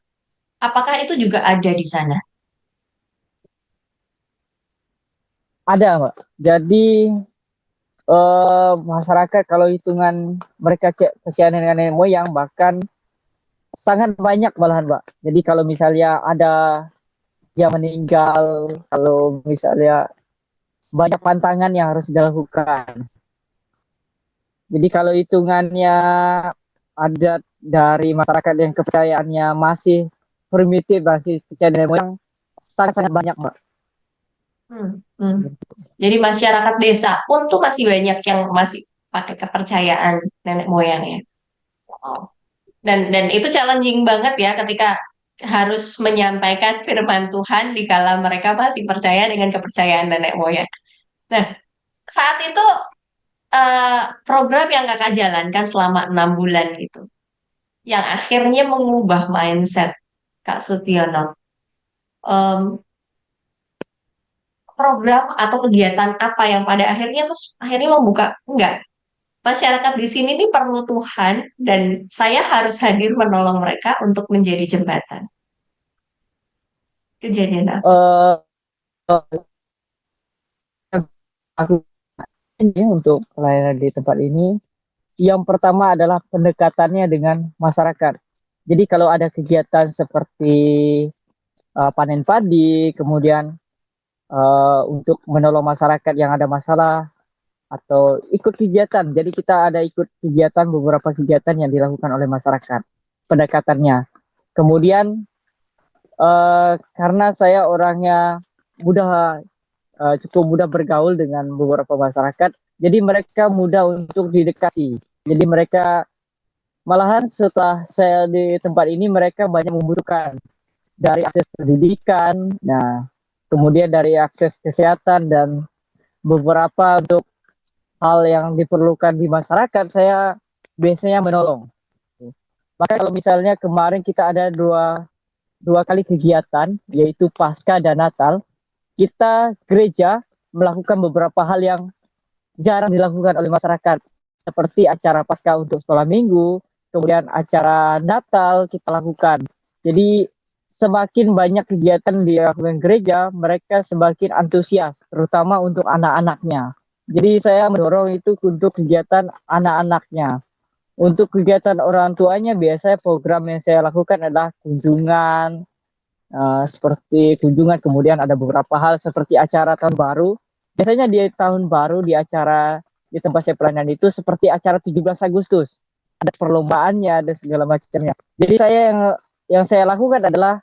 Apakah itu juga ada di sana?
Ada, Mbak. Jadi masyarakat kalau hitungan mereka cek percaya dengan nenek moyang bahkan sangat banyak malahan, Mbak. Jadi kalau misalnya ada yang meninggal, kalau misalnya banyak pantangan yang harus dilakukan. Jadi kalau hitungannya adat dari masyarakat yang kepercayaannya masih primitif, masih percaya nenek moyang, sangat-sangat banyak, Mbak.
Hmm, hmm. Jadi masyarakat desa pun tuh masih banyak yang masih pakai kepercayaan nenek moyang ya. Oh. Dan itu challenging banget ya ketika harus menyampaikan firman Tuhan di kala mereka masih percaya dengan kepercayaan nenek moyang. Nah, saat itu program yang kakak jalankan selama 6 bulan itu, yang akhirnya mengubah mindset Kak Sutiono. Em, Program atau kegiatan apa yang pada akhirnya terus akhirnya membuka enggak masyarakat di sini nih perlu Tuhan dan saya harus hadir menolong mereka untuk menjadi jembatan. Kejadian apa?
Eh, aku ini untuk pelayanan di tempat ini, yang pertama adalah pendekatannya dengan masyarakat. Jadi kalau ada kegiatan seperti panen padi, kemudian untuk menolong masyarakat yang ada masalah atau ikut kegiatan. Jadi kita ada ikut kegiatan beberapa kegiatan yang dilakukan oleh masyarakat. Pendekatannya. Kemudian karena saya orangnya mudah cukup mudah bergaul dengan beberapa masyarakat, jadi mereka mudah untuk didekati. Jadi mereka malahan setelah saya di tempat ini mereka banyak membutuhkan dari akses pendidikan, nah kemudian dari akses kesehatan dan beberapa untuk hal yang diperlukan di masyarakat saya biasanya menolong. Maka kalau misalnya kemarin kita ada dua kali kegiatan yaitu Pasca dan Natal, kita gereja melakukan beberapa hal yang jarang dilakukan oleh masyarakat seperti acara Pasca untuk sekolah minggu, kemudian acara Natal kita lakukan. Jadi semakin banyak kegiatan dilakukan gereja, mereka semakin antusias, terutama untuk anak-anaknya. Jadi saya mendorong itu untuk kegiatan anak-anaknya. Untuk kegiatan orang tuanya biasanya program yang saya lakukan adalah kunjungan, seperti kunjungan, kemudian ada beberapa hal seperti acara tahun baru. Biasanya di tahun baru di acara di tempat saya pelayanan itu seperti acara 17 Agustus. Ada perlombaannya, ada segala macamnya. Jadi saya yang saya lakukan adalah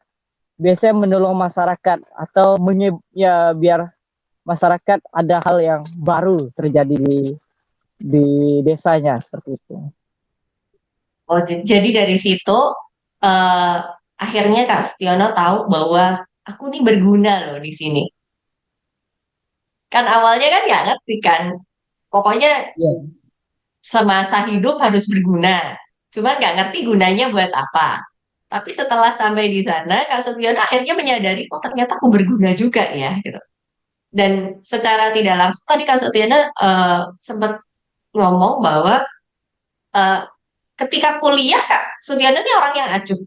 biasanya menolong masyarakat atau ya biar masyarakat ada hal yang baru terjadi di desanya seperti itu.
Oh, jadi dari situ eh, akhirnya Kak Setiono tahu bahwa aku nih berguna loh di sini. Kan awalnya kan nggak ngerti kan. Pokoknya
Ya,
semasa hidup harus berguna. Cuma nggak ngerti gunanya buat apa. Tapi setelah sampai di sana, Kak Setiono akhirnya menyadari, oh ternyata aku berguna juga ya, gitu. Dan secara tidak langsung tadi Kak Setiono sempat ngomong bahwa eh, ketika kuliah Kak Setiono ini orang yang acuh,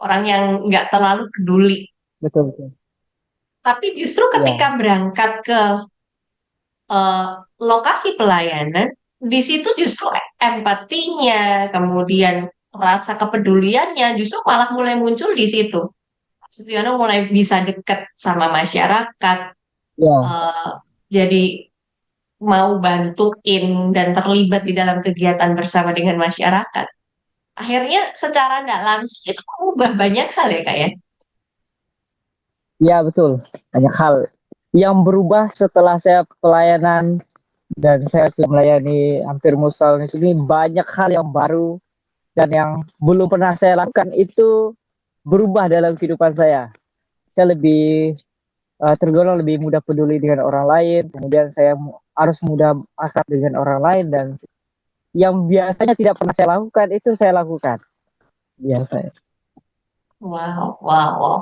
orang yang nggak terlalu peduli.
betul betul.
Tapi justru ketika
Ya,
berangkat ke eh, lokasi pelayanan, di situ justru empatinya, kemudian rasa kepeduliannya justru malah mulai muncul di situ. Sutyono mulai bisa dekat sama masyarakat,
ya,
eh, jadi mau bantuin dan terlibat di dalam kegiatan bersama dengan masyarakat, akhirnya secara nggak langsung itu mengubah banyak hal ya kak ya.
Ya betul, banyak hal yang berubah setelah saya pelayanan dan saya sudah melayani hampir Muslim di sini. Banyak hal yang baru dan yang belum pernah saya lakukan itu berubah dalam kehidupan saya. Saya lebih tergolong lebih mudah peduli dengan orang lain. Kemudian saya harus mudah akrab dengan orang lain dan yang biasanya tidak pernah saya lakukan itu saya lakukan. Biasa.
Wow, wow, wow.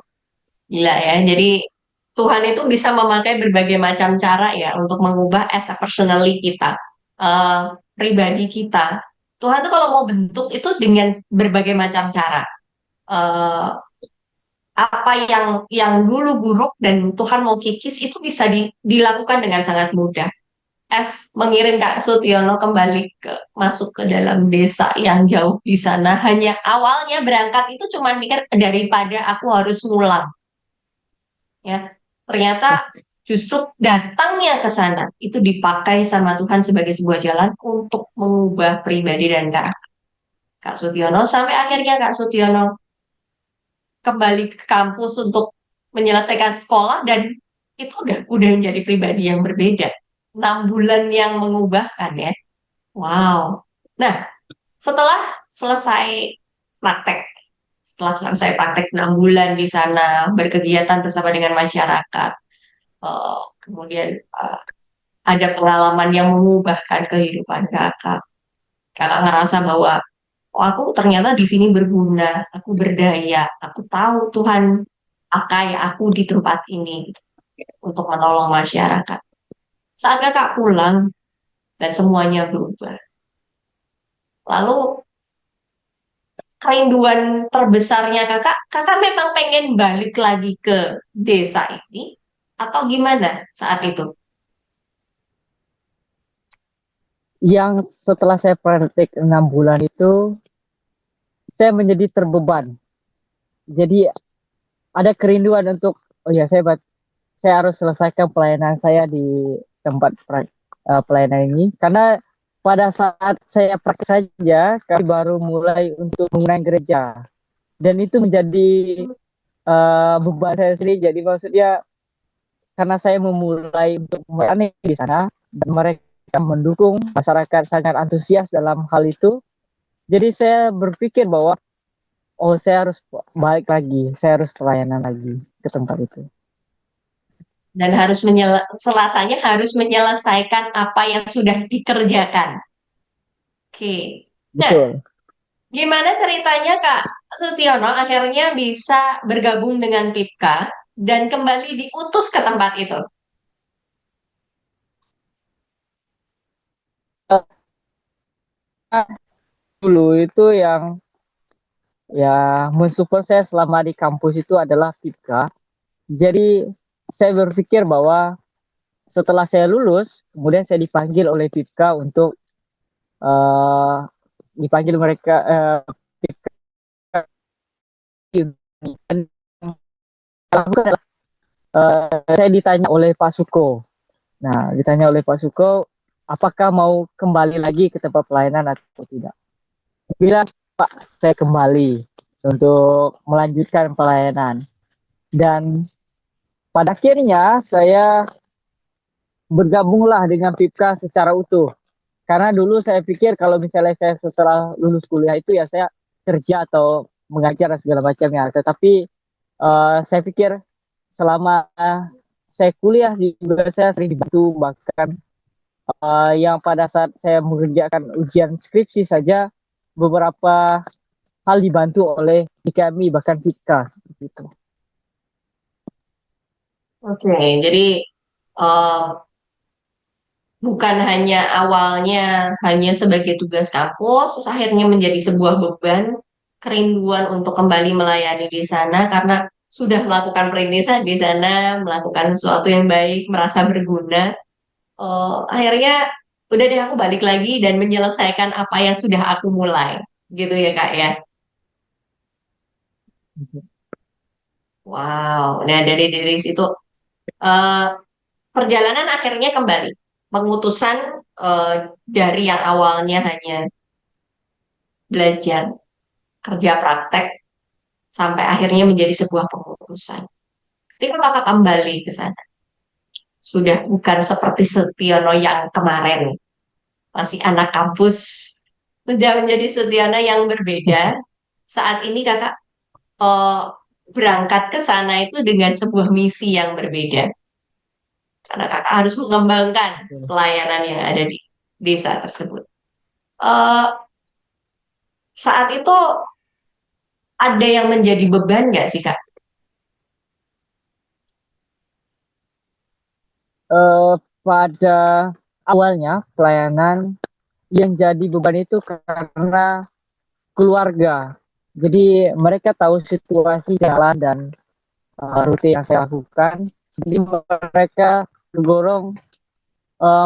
Gila ya. Jadi Tuhan itu bisa memakai berbagai macam cara ya untuk mengubah as a personally kita, eh, pribadi kita. Tuhan tuh kalau mau bentuk itu dengan berbagai macam cara. Eh, apa yang dulu buruk dan Tuhan mau kikis itu bisa dilakukan dengan sangat mudah. As mengirim Kak Sutiono kembali masuk ke dalam desa yang jauh di sana, hanya awalnya berangkat itu cuma mikir daripada aku harus ngulang ya. Ternyata justru datangnya ke sana itu dipakai sama Tuhan sebagai sebuah jalan untuk mengubah pribadi dan karakter Kak Sutiono sampai akhirnya Kak Sutiono kembali ke kampus untuk menyelesaikan sekolah dan itu udah menjadi pribadi yang berbeda. 6 bulan yang mengubahkan ya. Wow. Nah, setelah selesai praktek, setelah selesai praktek 6 bulan di sana berkegiatan bersama dengan masyarakat, kemudian ada pengalaman yang mengubahkan kehidupan kakak. Kakak ngerasa bahwa oh, aku ternyata di sini berguna, aku berdaya, aku tahu Tuhan pakai aku di tempat ini gitu, untuk menolong masyarakat. Saat kakak pulang dan semuanya berubah, lalu kerinduan terbesarnya kakak, kakak memang pengen balik lagi ke desa ini atau gimana saat itu?
Yang setelah saya praktik 6 bulan itu, saya menjadi terbeban. Jadi ada kerinduan untuk, oh ya saya harus selesaikan pelayanan saya di tempat pelayanan ini. Karena pada saat saya praktik saja, kami baru mulai untuk menggunakan gereja. Dan itu menjadi beban saya sendiri. Jadi maksudnya karena saya memulai untuk melayani di sana, dan mereka mendukung, masyarakat sangat antusias dalam hal itu. Jadi saya berpikir bahwa oh saya harus balik lagi, saya harus pelayanan lagi ke tempat itu.
Dan harus selasanya harus menyelesaikan apa yang sudah dikerjakan. Oke. Nah,
Betul.
gimana ceritanya Kak Sutiono akhirnya bisa bergabung dengan PIPKA dan kembali diutus ke tempat itu?
Dulu itu yang ya mensupport saya selama di kampus itu adalah FIPKA. Jadi saya berpikir bahwa setelah saya lulus, kemudian saya dipanggil oleh FIPKA untuk eh, dipanggil mereka dan saya ditanya oleh Pak Suko. Nah, ditanya oleh Pak Suko, apakah mau kembali lagi ke tempat pelayanan atau tidak? Bila Pak, saya kembali untuk melanjutkan pelayanan. Dan pada akhirnya saya bergabunglah dengan PIPKA secara utuh. Karena dulu saya pikir kalau misalnya saya setelah lulus kuliah itu ya saya kerja atau mengajar dan segala macamnya. Tetapi saya pikir selama saya kuliah juga saya sering dibantu, bahkan yang pada saat saya mengerjakan ujian skripsi saja beberapa hal dibantu oleh kami bahkan PIPKA seperti itu.
Oke, jadi eh, bukan hanya awalnya hanya sebagai tugas kampus, terus akhirnya menjadi sebuah beban, kerinduan untuk kembali melayani di sana karena sudah melakukan perintisan di sana, melakukan sesuatu yang baik, merasa berguna. Akhirnya udah deh aku balik lagi dan menyelesaikan apa yang sudah aku mulai, gitu ya Kak ya. Wow, nah dari situ eh, perjalanan akhirnya kembali. pengutusan eh, dari yang awalnya hanya belajar kerja praktek sampai akhirnya menjadi sebuah pengutusan. Ketika kakak kembali ke sana, sudah bukan seperti Setiono yang kemarin, masih anak kampus, sudah menjadi Setiono yang berbeda. Saat ini kakak eh, berangkat ke sana itu dengan sebuah misi yang berbeda. Karena kakak harus mengembangkan pelayanan yang ada di desa tersebut. Eh, saat itu ada yang menjadi beban nggak sih kak?
Eh, pada awalnya pelayanan yang jadi beban itu karena keluarga. Jadi mereka tahu situasi jalan dan rute yang saya lakukan. Jadi mereka dorong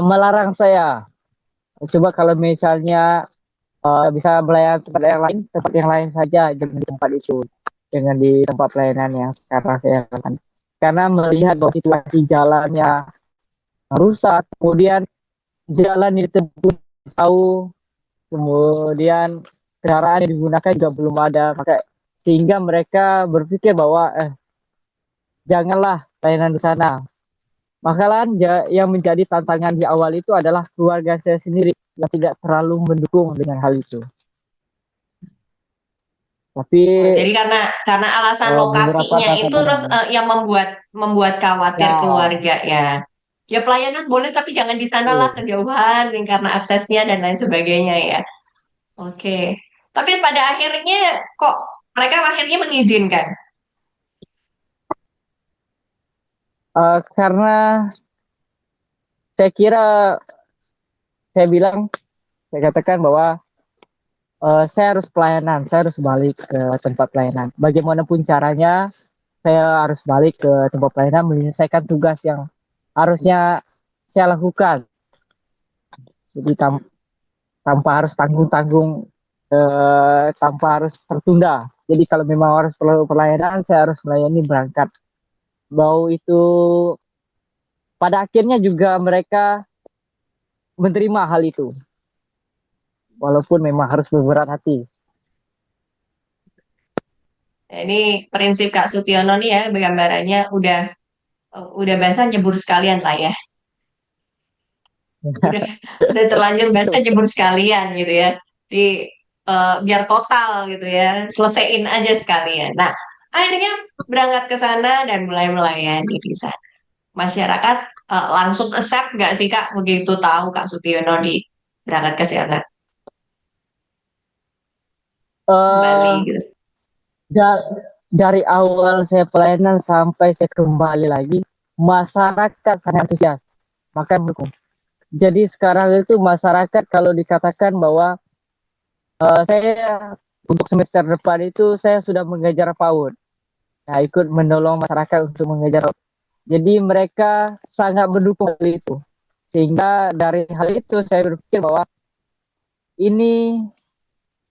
melarang saya. Coba kalau misalnya bisa melayani tempat yang lain saja, jangan di tempat itu, dengan di tempat pelayanan yang sekarang saya lakukan. Karena melihat bahwa situasi jalannya rusak, kemudian jalan ditempuh jauh, kemudian kendaraan yang digunakan juga belum ada, maka sehingga mereka berpikir bahwa janganlah pelayanan di sana. Malahan yang menjadi tantangan di awal itu adalah keluarga saya sendiri yang tidak terlalu mendukung dengan hal itu. Tapi
Oh, jadi karena alasan
beberapa
lokasinya itu
tantangan
terus yang membuat membuat khawatir
ya,
keluarga ya. Ya pelayanan boleh tapi jangan di sana lah
betul.
kejauhan karena aksesnya dan lain sebagainya ya. Oke. Tapi pada akhirnya kok mereka akhirnya mengizinkan.
Karena saya kira saya bilang saya katakan bahwa saya harus pelayanan, saya harus balik ke tempat pelayanan. Bagaimanapun caranya, saya harus balik ke tempat pelayanan menyelesaikan tugas yang harusnya saya lakukan. Jadi tanpa harus tanggung-tanggung, tanpa harus tertunda. Jadi kalau memang harus perlu pelayanan, saya harus melayani berangkat. Mau itu pada akhirnya juga mereka menerima hal itu, walaupun memang harus berberat hati.
Nah, ini prinsip Kak Sutiono nih ya, gambarannya udah bahasa nyebur sekalian lah ya. Udah udah terlanjur bahasa nyebur sekalian gitu ya. Di biar total gitu ya, selesaiin aja sekalian. Nah, akhirnya berangkat ke sana dan mulai melayani di sana. Masyarakat langsung accept nggak sih Kak begitu tahu Kak Sutiono di berangkat ke sana kembali
Eh
gitu.
da- dari awal saya pelayanan sampai saya kembali lagi, masyarakat sangat antusias, maka mendukung. Jadi sekarang itu masyarakat kalau dikatakan bahwa saya untuk semester depan itu saya sudah mengejar PAUD. Nah, ikut menolong masyarakat untuk mengejar. Jadi mereka sangat mendukung hal itu. Sehingga dari hal itu saya berpikir bahwa ini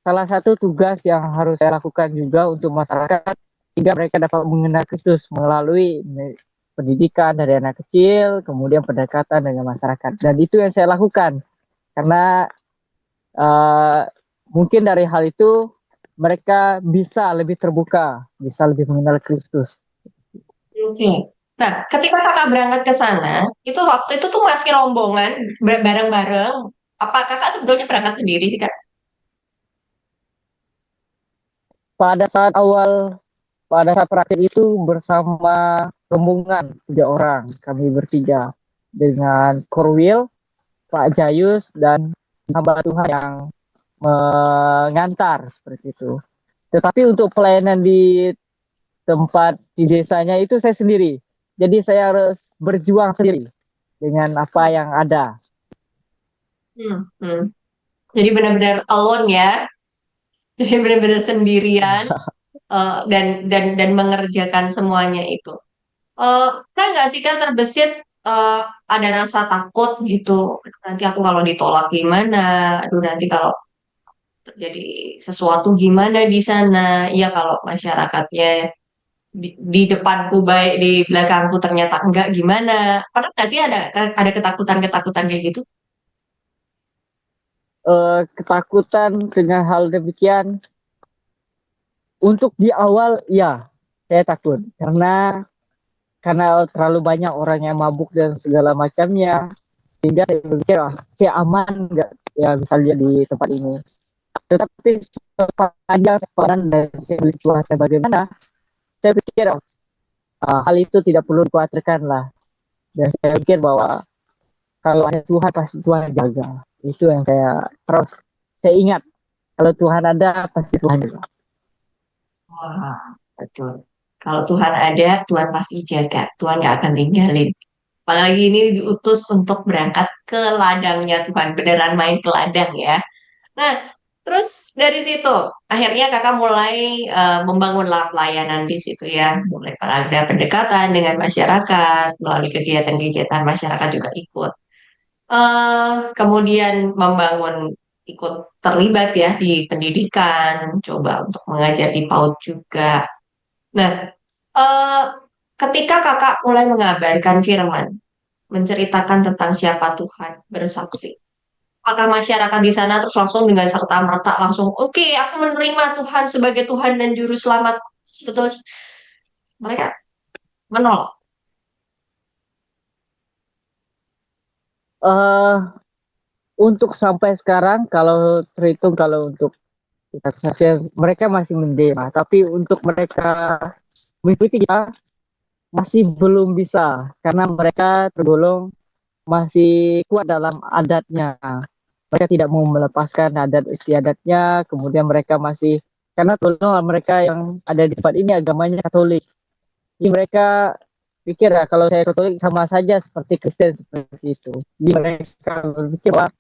salah satu tugas yang harus saya lakukan juga untuk masyarakat sehingga mereka dapat mengenal Kristus melalui pendidikan dari anak kecil, kemudian pendekatan dengan masyarakat. Dan itu yang saya lakukan karena uh, mungkin dari hal itu mereka bisa lebih terbuka, bisa lebih mengenal Kristus.
Oke. Nah, ketika kakak berangkat ke sana, itu waktu itu tuh masih rombongan bareng-bareng. Apa kakak sebetulnya berangkat sendiri sih Kak?
Pada saat awal, pada saat praktik itu bersama rombongan 3 orang, kami bertiga dengan Korwil, Pak Jayus, dan hamba Tuhan yang mengantar seperti itu. Tetapi untuk pelayanan di tempat di desanya itu saya sendiri. Jadi saya harus berjuang sendiri dengan apa yang ada.
Hmm, hmm. Jadi benar-benar alone ya. Jadi benar-benar sendirian dan mengerjakan semuanya itu. Kan nggak sih kan terbesit ada rasa takut gitu. Aduh, nanti aku kalau ditolak gimana? Aduh nanti kalau terjadi sesuatu gimana di sana? Iya kalau masyarakatnya di depanku baik, di belakangku ternyata enggak, gimana? Pernah nggak sih ada ketakutan-ketakutan kayak gitu?
Ketakutan dengan hal demikian untuk di awal ya saya takut karena terlalu banyak orang yang mabuk dan segala macamnya sehingga saya berpikir saya aman nggak ya misalnya di tempat ini. Tetapi sepanjang sepanjang dan saya situasi bagaimana, saya pikir hal itu tidak perlu dikhawatirkan lah. Dan saya pikir bahwa kalau ada Tuhan pasti Tuhan jaga. Itu yang saya terus saya ingat. Kalau Tuhan ada pasti Tuhan juga.
Wah, betul. Kalau Tuhan ada, Tuhan pasti jaga. Tuhan nggak akan tinggalin. Apalagi ini diutus untuk berangkat ke ladangnya Tuhan. Beneran main ke ladang ya. Nah, terus dari situ, akhirnya kakak mulai membangunlah pelayanan di situ ya. Mulai ada pendekatan dengan masyarakat, melalui kegiatan-kegiatan masyarakat juga ikut. Kemudian membangun, ikut terlibat ya di pendidikan, coba untuk mengajar di PAUD juga. Nah, eh, ketika kakak mulai mengabarkan firman, menceritakan tentang siapa Tuhan, bersaksi. Apakah masyarakat di sana terus langsung dengan serta-merta langsung, oke, aku menerima Tuhan sebagai Tuhan dan Juru Selamat. Betul, mereka menolak.
eh untuk sampai sekarang kalau terhitung kalau untuk mereka masih mendema, tapi untuk mereka mengikuti kita masih belum bisa karena mereka tergolong masih kuat dalam adatnya. Mereka tidak mau melepaskan adat istiadatnya, kemudian mereka masih karena tergolong mereka yang ada di tempat ini agamanya Katolik. Jadi mereka pikir ya kalau saya Katolik sama saja seperti Kristen seperti itu. Jadi mereka berpikir wah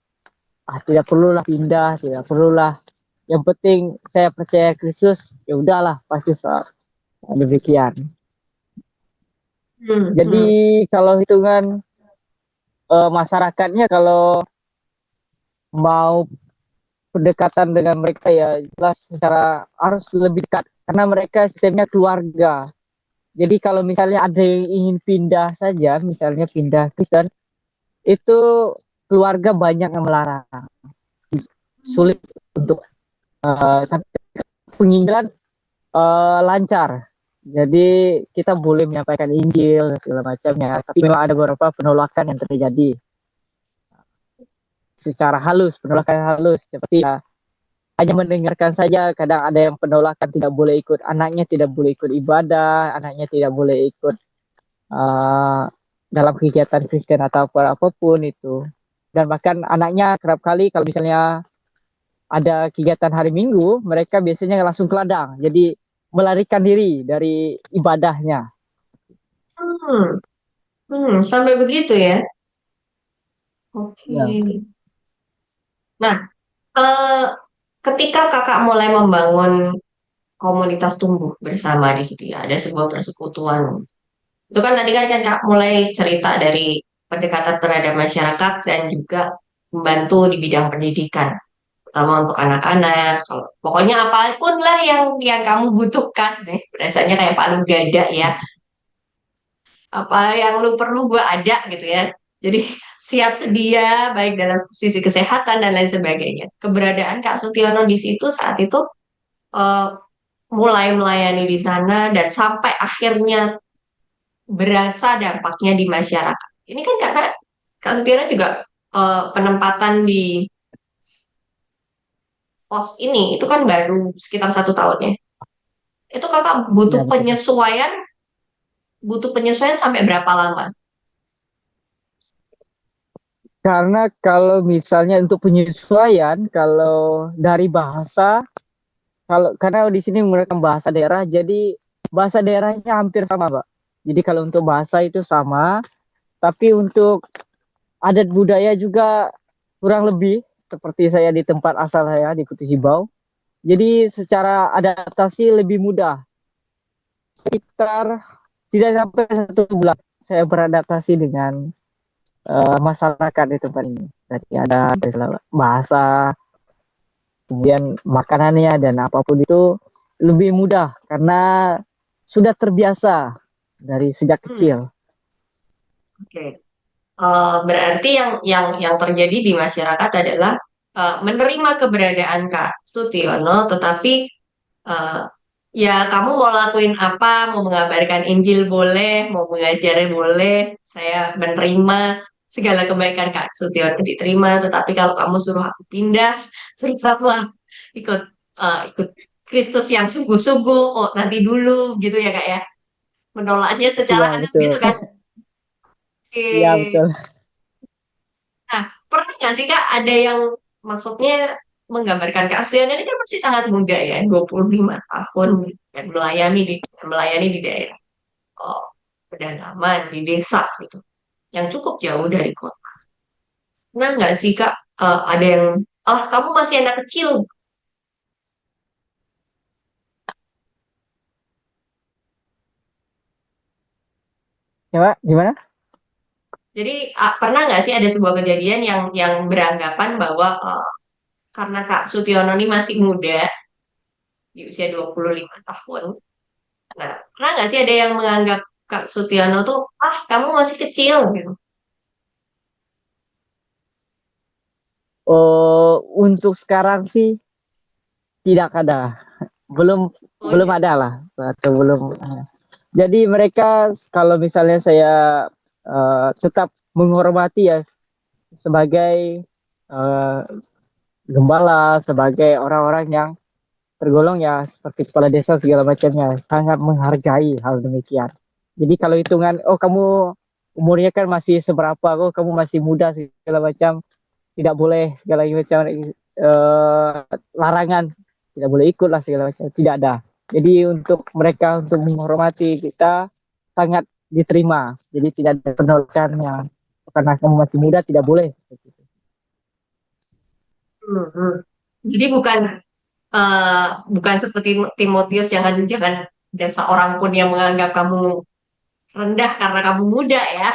tidak perlulah pindah, tidak perlulah. Yang penting saya percaya Kristus, ya udahlah pasti demikian.
Hmm,
Jadi
hmm,
kalau hitungan masyarakatnya kalau mau pendekatan dengan mereka ya jelas secara harus lebih dekat karena mereka sistemnya keluarga. Jadi kalau misalnya ada yang ingin pindah saja, misalnya pindah Kristen, itu keluarga banyak yang melarang. Sulit untuk tapi penginjilan lancar. Jadi kita boleh menyampaikan Injil dan segala macamnya, tapi memang ada beberapa penolakan yang terjadi secara halus, penolakan halus seperti hanya mendengarkan saja. Kadang ada yang penolakan tidak boleh ikut, anaknya tidak boleh ikut ibadah, anaknya tidak boleh ikut uh, dalam kegiatan Kristen atau apapun itu. Dan bahkan anaknya kerap kali kalau misalnya ada kegiatan hari Minggu, mereka biasanya langsung ke ladang. Jadi melarikan diri dari ibadahnya.
hmm, sampai begitu ya. Oke.
Ya,
Nah, eh, ketika kakak mulai membangun komunitas tumbuh bersama di situ ya, ada sebuah persekutuan. Itu kan tadi kan kak mulai cerita dari pendekatan terhadap masyarakat dan juga membantu di bidang pendidikan, terutama untuk anak-anak. Kalau pokoknya apapun lah yang kamu butuhkan, biasanya kayak palu gada ya, apa yang lu perlu gue ada gitu ya. Jadi siap sedia baik dalam sisi kesehatan dan lain sebagainya. Keberadaan Kak Sutiono di situ saat itu eh, mulai melayani di sana dan sampai akhirnya berasa dampaknya di masyarakat. Ini kan karena Kak Sutiono juga penempatan di pos ini itu kan baru sekitar 1 tahun ya. Itu kakak
ya betul.
butuh penyesuaian sampai berapa lama?
Karena kalau misalnya untuk penyesuaian, kalau dari bahasa, kalau karena di sini menggunakan bahasa daerah, jadi bahasa daerahnya hampir sama, Pak. Jadi kalau untuk bahasa itu sama, tapi untuk adat budaya juga kurang lebih seperti saya di tempat asal saya di Kutu Sibau. Jadi secara adaptasi lebih mudah. Sekitar tidak sampai 1 bulan saya beradaptasi dengan masyarakat di tempat ini. Jadi ada bahasa, kemudian makanannya dan apapun itu lebih mudah karena sudah terbiasa dari sejak
Hmm,
kecil.
oke. Berarti yang terjadi di masyarakat adalah menerima keberadaan Kak Sutiono, tetapi eh, ya kamu mau lakuin apa, mau mengabarkan Injil boleh, mau mengajar boleh, saya menerima segala kebaikan Kak Sutiono diterima, tetapi kalau kamu suruh aku pindah, suruh apa ikut ikut Kristus yang sungguh-sungguh, oh nanti dulu gitu ya Kak ya, menolaknya secara
Iya
halus
betul.
gitu kan.
Iya
Oke.
betul.
Nah, pernah nggak sih Kak ada yang maksudnya menggambarkan Kak Astriana ini kan masih sangat muda ya, 25 tahun dan melayani di daerah pedalaman di desa gitu, yang cukup jauh dari kota. Pernah nggak sih Kak ada yang ah kamu masih anak kecil.
Coba gimana?
Jadi pernah nggak sih ada sebuah kejadian yang beranggapan bahwa karena Kak Sutiono ini masih muda di usia 25 tahun. Nah, pernah nggak sih ada yang menganggap Kak Sutiono tuh, ah kamu masih kecil gitu.
Oh, untuk sekarang sih tidak ada. Belum
Oh
belum
iya.
ada lah atau belum. Jadi mereka kalau misalnya saya tetap menghormati ya sebagai eh, gembala, sebagai orang-orang yang tergolong ya seperti kepala desa segala macamnya, sangat menghargai hal demikian. Jadi kalau hitungan, oh kamu umurnya kan masih seberapa, oh kamu masih muda segala macam, tidak boleh segala macam larangan, tidak boleh ikut lah segala macam, tidak ada. Jadi untuk mereka untuk menghormati kita sangat diterima. Jadi tidak ada penolakannya. Karena kamu masih muda tidak boleh.
Hmm, hmm. Jadi eh, bukan seperti Timotius, jangan jangan ada seorang pun yang menganggap kamu rendah karena kamu muda ya.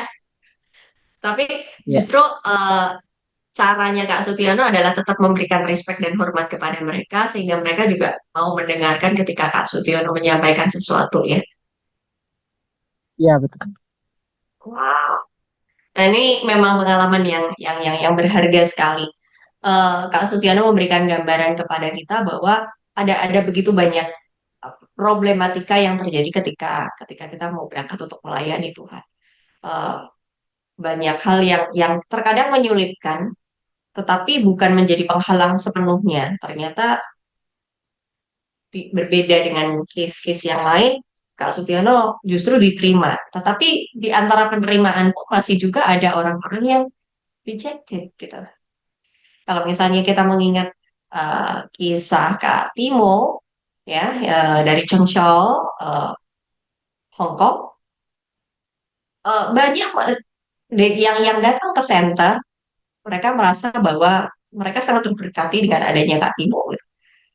Tapi
Ya,
justru caranya Kak Sutiono adalah tetap memberikan respect dan hormat kepada mereka sehingga mereka juga mau mendengarkan ketika Kak Sutiono menyampaikan sesuatu ya.
ya betul.
Wow. Nah, ini memang pengalaman yang berharga sekali. Kak Sutiono memberikan gambaran kepada kita bahwa ada begitu banyak problematika yang terjadi ketika kita mau berangkat untuk melayani Tuhan. Eh, Banyak hal yang terkadang menyulitkan, tetapi bukan menjadi penghalang sepenuhnya. Ternyata berbeda dengan case-case yang lain, Kak Sutiono justru diterima. Tetapi di antara penerimaan pun masih juga ada orang-orang yang rejected gitu. Kalau misalnya kita mengingat kisah Kak Timo ya, dari Cheongshao, Hong Kong, banyak yang datang ke center, mereka merasa bahwa mereka sangat terberkati dengan adanya Kak Timo gitu.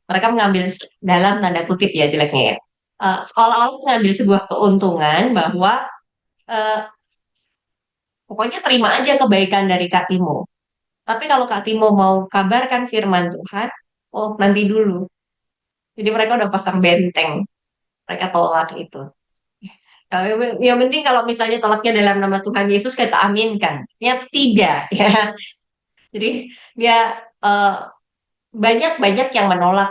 Mereka mengambil dalam tanda kutip ya jeleknya ya, seolah-olah mengambil sebuah keuntungan bahwa eh, pokoknya terima aja kebaikan dari Kak Timo. Tapi kalau Kak Timo mau kabarkan firman Tuhan, oh nanti dulu. Jadi mereka udah pasang benteng, mereka tolak itu. Yang penting kalau misalnya tolaknya dalam nama Tuhan Yesus kita aminkan. Ya tidak ya. Jadi dia eh, banyak-banyak yang menolak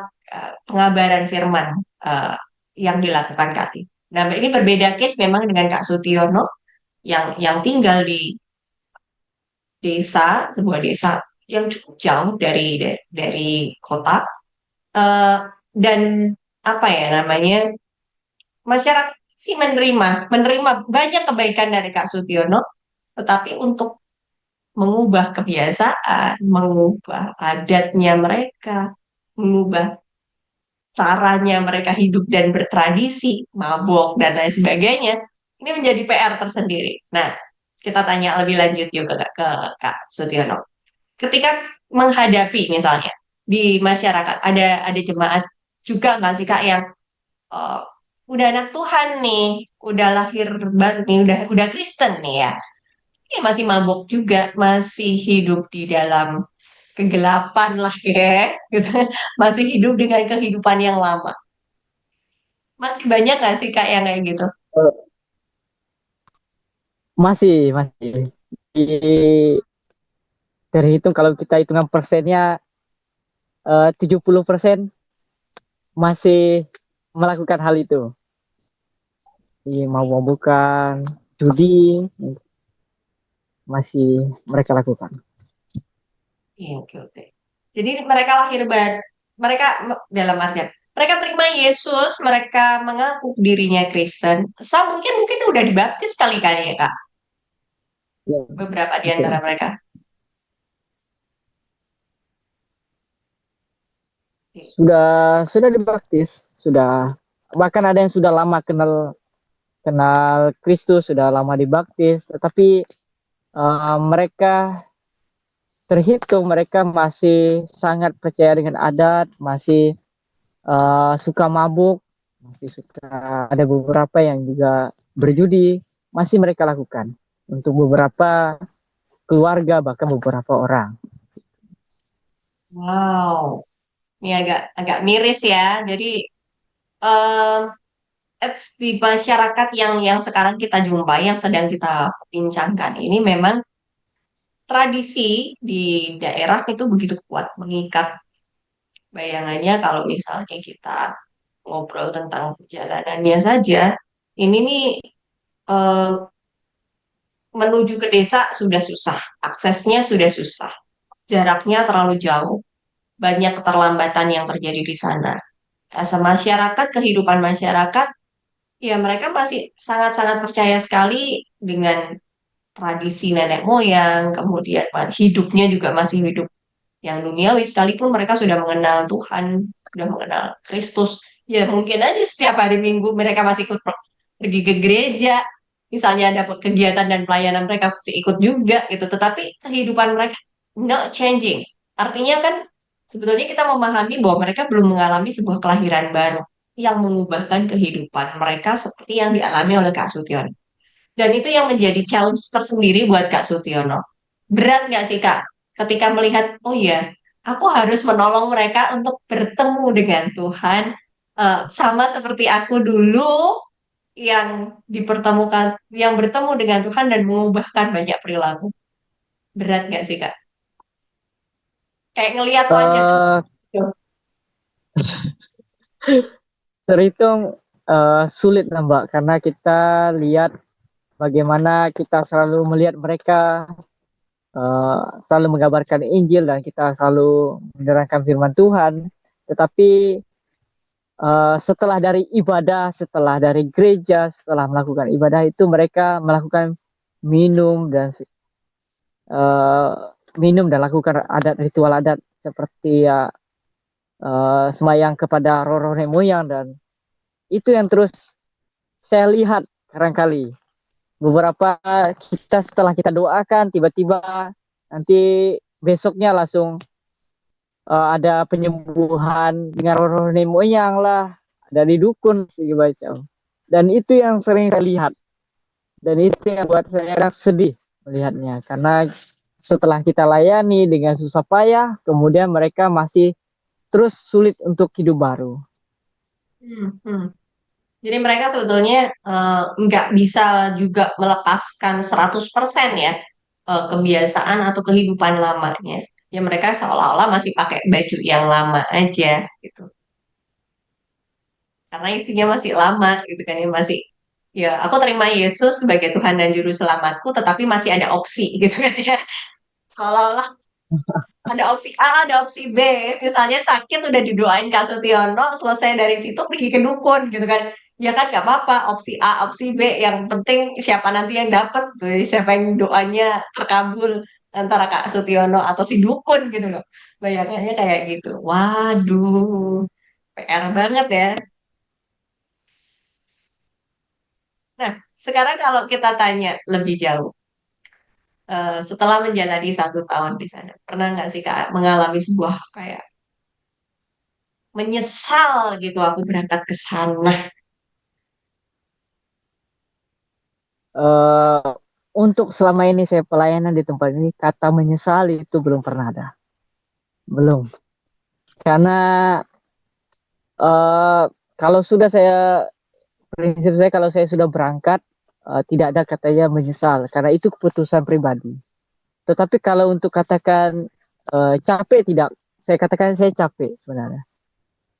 pengabaran firman eh, yang dilakukan Kak Timo. Nah, ini berbeda case memang dengan Kak Sutiono yang tinggal di sebuah desa yang cukup jauh dari kota. Eh, dan apa ya namanya, masyarakat sih menerima banyak kebaikan dari Kak Sutiono, tetapi untuk mengubah kebiasaan, mengubah adatnya mereka, mengubah caranya mereka hidup dan bertradisi, mabok dan lain sebagainya, ini menjadi PR tersendiri. Nah, kita tanya lebih lanjut juga ke Kak Sutiono. Ketika menghadapi misalnya di masyarakat ada jemaat juga nggak sih Kak yang eh, udah anak Tuhan nih, udah lahir baru nih, udah Kristen nih ya, ini masih mabuk juga, masih hidup di dalam kegelapan lah ya, gitu. Masih hidup dengan kehidupan yang lama. Masih banyak nggak sih Kak yang kayak gitu?
Eh, masih. Di- Terhitung kalau kita hitungan persennya 70% masih melakukan hal itu. Iya, mau bukan judi masih mereka lakukan.
Iya, oke, oke. Jadi mereka lahir baru, mereka dalam artian, mereka terima Yesus, mereka mengaku dirinya Kristen. Mungkin mungkin udah dibaptis kali-kali ya Kak,
Ya,
beberapa di antara
betul.
mereka.
Sudah dibaptis, sudah bahkan ada yang sudah lama kenal kenal Kristus, sudah lama dibaptis, tetapi mereka terhitung mereka masih sangat percaya dengan adat, masih suka mabuk, masih suka ada beberapa yang juga berjudi, masih mereka lakukan untuk beberapa keluarga bahkan beberapa orang.
Wow, ini agak agak miris ya. Jadi em, di masyarakat yang sekarang kita jumpai, yang sedang kita bincangkan ini memang tradisi di daerah itu begitu kuat mengikat. Bayangannya kalau misalnya kita ngobrol tentang perjalanannya saja, ini nih eh, menuju ke desa sudah susah, aksesnya sudah susah, jaraknya terlalu jauh, banyak keterlambatan yang terjadi di sana. Masyarakat, kehidupan masyarakat, ya mereka masih sangat-sangat percaya sekali dengan tradisi nenek moyang, kemudian hidupnya juga masih hidup yang duniawi, sekalipun mereka sudah mengenal Tuhan, sudah mengenal Kristus. Ya mungkin aja setiap hari Minggu mereka masih ikut pergi ke gereja, misalnya ada kegiatan dan pelayanan mereka masih ikut juga gitu. Tetapi kehidupan mereka not changing. Artinya kan sebetulnya kita memahami bahwa mereka belum mengalami sebuah kelahiran baru yang mengubahkan kehidupan mereka seperti yang dialami oleh Kak Sution. Dan itu yang menjadi challenge tersendiri buat Kak Sutiono. Berat nggak sih Kak, ketika melihat, oh iya, aku harus menolong mereka untuk bertemu dengan Tuhan, sama seperti aku dulu yang dipertemukan, yang bertemu dengan Tuhan dan mengubahkan banyak perilaku. Berat nggak sih Kak? Kayak ngelihat wajah sedih
Eh,
gitu.
Terhitung sulit lah Mbak, karena kita lihat bagaimana kita selalu melihat mereka selalu mengabarkan Injil dan kita selalu menerangkan firman Tuhan. Tetapi setelah dari ibadah, setelah dari gereja, setelah melakukan ibadah itu mereka melakukan minum dan eh, minum dan lakukan adat ritual adat seperti ya semayang kepada roh-roh nenek moyang, dan itu yang terus saya lihat barangkali beberapa kita setelah kita doakan tiba-tiba nanti besoknya langsung ada penyembuhan dengan roh-roh nenek moyang lah dari dukun segala macam, dan itu yang sering saya lihat dan itu yang buat saya sedih melihatnya, karena setelah kita layani dengan susah payah kemudian mereka masih terus sulit untuk hidup baru.
Hmm, hmm. Jadi mereka sebetulnya nggak bisa juga melepaskan 100% ya kebiasaan atau kehidupan lamanya. Ya mereka seolah-olah masih pakai baju yang lama aja gitu. Karena isinya masih lama gitu kan ya masih, ya aku terima Yesus sebagai Tuhan dan Juru Selamatku, tetapi masih ada opsi gitu kan ya. Seolah-olah ada opsi A, ada opsi B. Misalnya sakit udah didoain Kak Sutiono, selesai dari situ pergi ke dukun gitu kan. Ya kan nggak apa-apa, opsi A, opsi B. Yang penting siapa nanti yang dapet tuh, siapa yang doanya terkabul antara Kak Sutiono atau si dukun gitu loh. Bayangannya kayak gitu. Waduh, PR banget ya. Nah, sekarang kalau kita tanya lebih jauh, setelah menjalani 1 tahun di sana, pernah nggak sih Kak mengalami sebuah kayak menyesal gitu aku berangkat ke sana.
Eh, untuk selama ini saya pelayanan di tempat ini, kata menyesali itu belum pernah ada, belum, karena kalau sudah saya prinsip saya kalau saya sudah berangkat tidak ada katanya menyesal karena itu keputusan pribadi. Tetapi kalau untuk katakan capek tidak, saya katakan saya capek sebenarnya.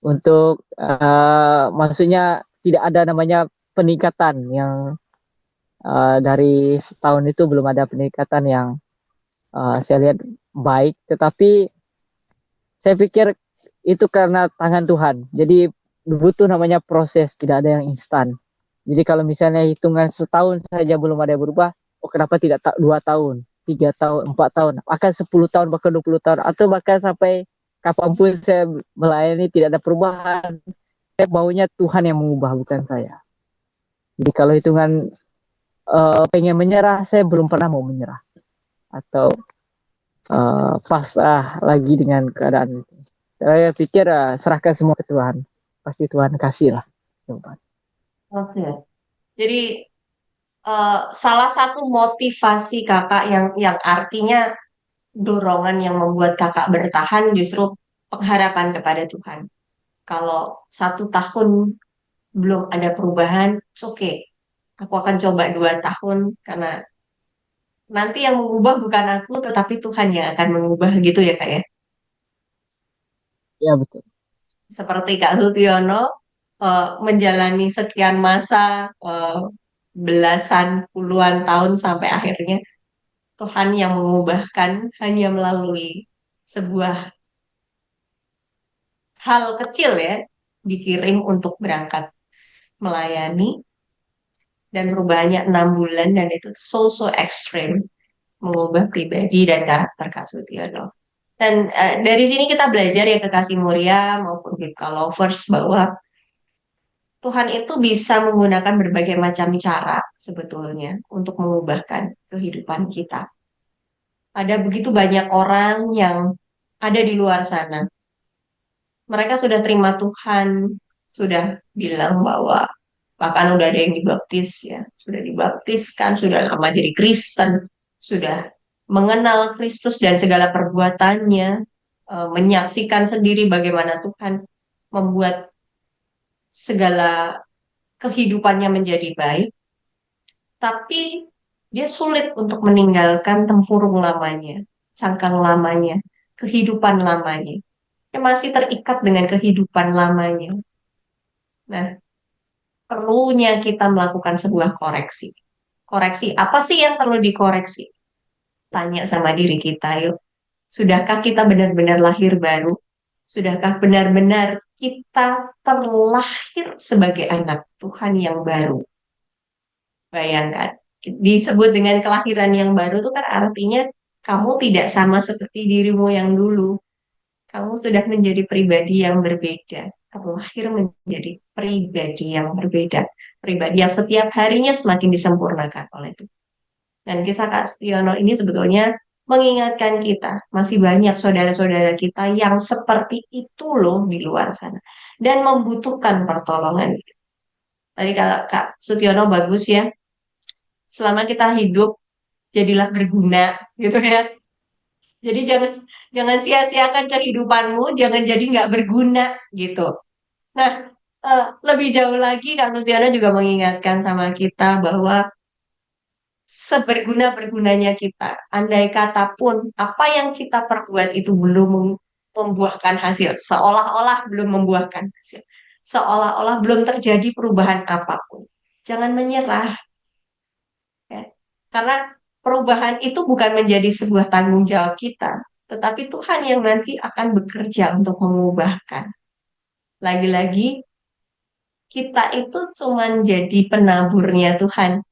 Untuk maksudnya tidak ada namanya peningkatan yang dari setahun itu belum ada peningkatan yang saya lihat baik. Tetapi saya pikir itu karena tangan Tuhan. Jadi butuh namanya proses, tidak ada yang instan. Jadi kalau misalnya hitungan setahun saja belum ada yang berubah, oh kenapa tidak 2 tahun, 3 tahun, 4 tahun, akan 10 tahun, bahkan 20 tahun, atau bahkan sampai kapanpun saya melayani tidak ada perubahan. Saya maunya Tuhan yang mengubah, bukan saya. Jadi kalau hitungan pengen menyerah, saya belum pernah mau menyerah. Atau pasrah lagi dengan keadaan itu. Saya pikir serahkan semua ke Tuhan. Pasti Tuhan kasih lah.
Oke. Jadi salah satu motivasi kakak yang artinya dorongan yang membuat kakak bertahan justru pengharapan kepada Tuhan. Kalau 1 tahun belum ada perubahan, it's okay. Aku akan coba 2 tahun karena nanti yang mengubah bukan aku, tetapi Tuhan yang akan mengubah gitu ya kak ya.
Ya betul.
Seperti Kak Sutiono menjalani sekian masa belasan puluhan tahun sampai akhirnya Tuhan yang mengubahkan hanya melalui sebuah hal kecil ya, dikirim untuk berangkat melayani dan perubahannya 6 bulan dan itu so ekstrim mengubah pribadi dan karakter Kak Sutiono. Dan dari sini kita belajar ya kekasih Muria maupun Bibka Lovers bahwa Tuhan itu bisa menggunakan berbagai macam cara sebetulnya untuk mengubahkan kehidupan kita. Ada begitu banyak orang yang ada di luar sana. Mereka sudah terima Tuhan, sudah bilang bahwa bahkan udah ada yang dibaptis ya, sudah dibaptiskan, sudah lama jadi Kristen, sudah mengenal Kristus dan segala perbuatannya, menyaksikan sendiri bagaimana Tuhan membuat segala kehidupannya menjadi baik, tapi dia sulit untuk meninggalkan tempurung lamanya, cangkang lamanya, kehidupan lamanya. Dia masih terikat dengan kehidupan lamanya. Nah, perlunya kita melakukan sebuah koreksi. Koreksi apa sih yang perlu dikoreksi? Tanya sama diri kita, yuk. Sudahkah kita benar-benar lahir baru? Sudahkah benar-benar kita terlahir sebagai anak Tuhan yang baru? Bayangkan, disebut dengan kelahiran yang baru itu kan artinya kamu tidak sama seperti dirimu yang dulu. Kamu sudah menjadi pribadi yang berbeda. Kamu lahir menjadi pribadi yang berbeda. Pribadi yang setiap harinya semakin disempurnakan oleh Tuhan. Dan kisah Kak Stiono ini sebetulnya mengingatkan kita, masih banyak saudara-saudara kita yang seperti itu loh di luar sana. Dan membutuhkan pertolongan. Tadi Kak Sutiono bagus ya, selama kita hidup jadilah berguna gitu ya. Jadi jangan jangan sia-siakan kehidupanmu, jangan jadi nggak berguna gitu. Nah, lebih jauh lagi Kak Sutiana juga mengingatkan sama kita bahwa seberguna-bergunanya kita, andai kata pun apa yang kita perbuat itu belum membuahkan hasil, seolah-olah belum membuahkan hasil, seolah-olah belum terjadi perubahan apapun. Jangan menyerah, ya. Karena perubahan itu bukan menjadi sebuah tanggung jawab kita, tetapi Tuhan yang nanti akan bekerja untuk mengubahkan. Lagi-lagi, kita itu cuma jadi penaburnya Tuhan,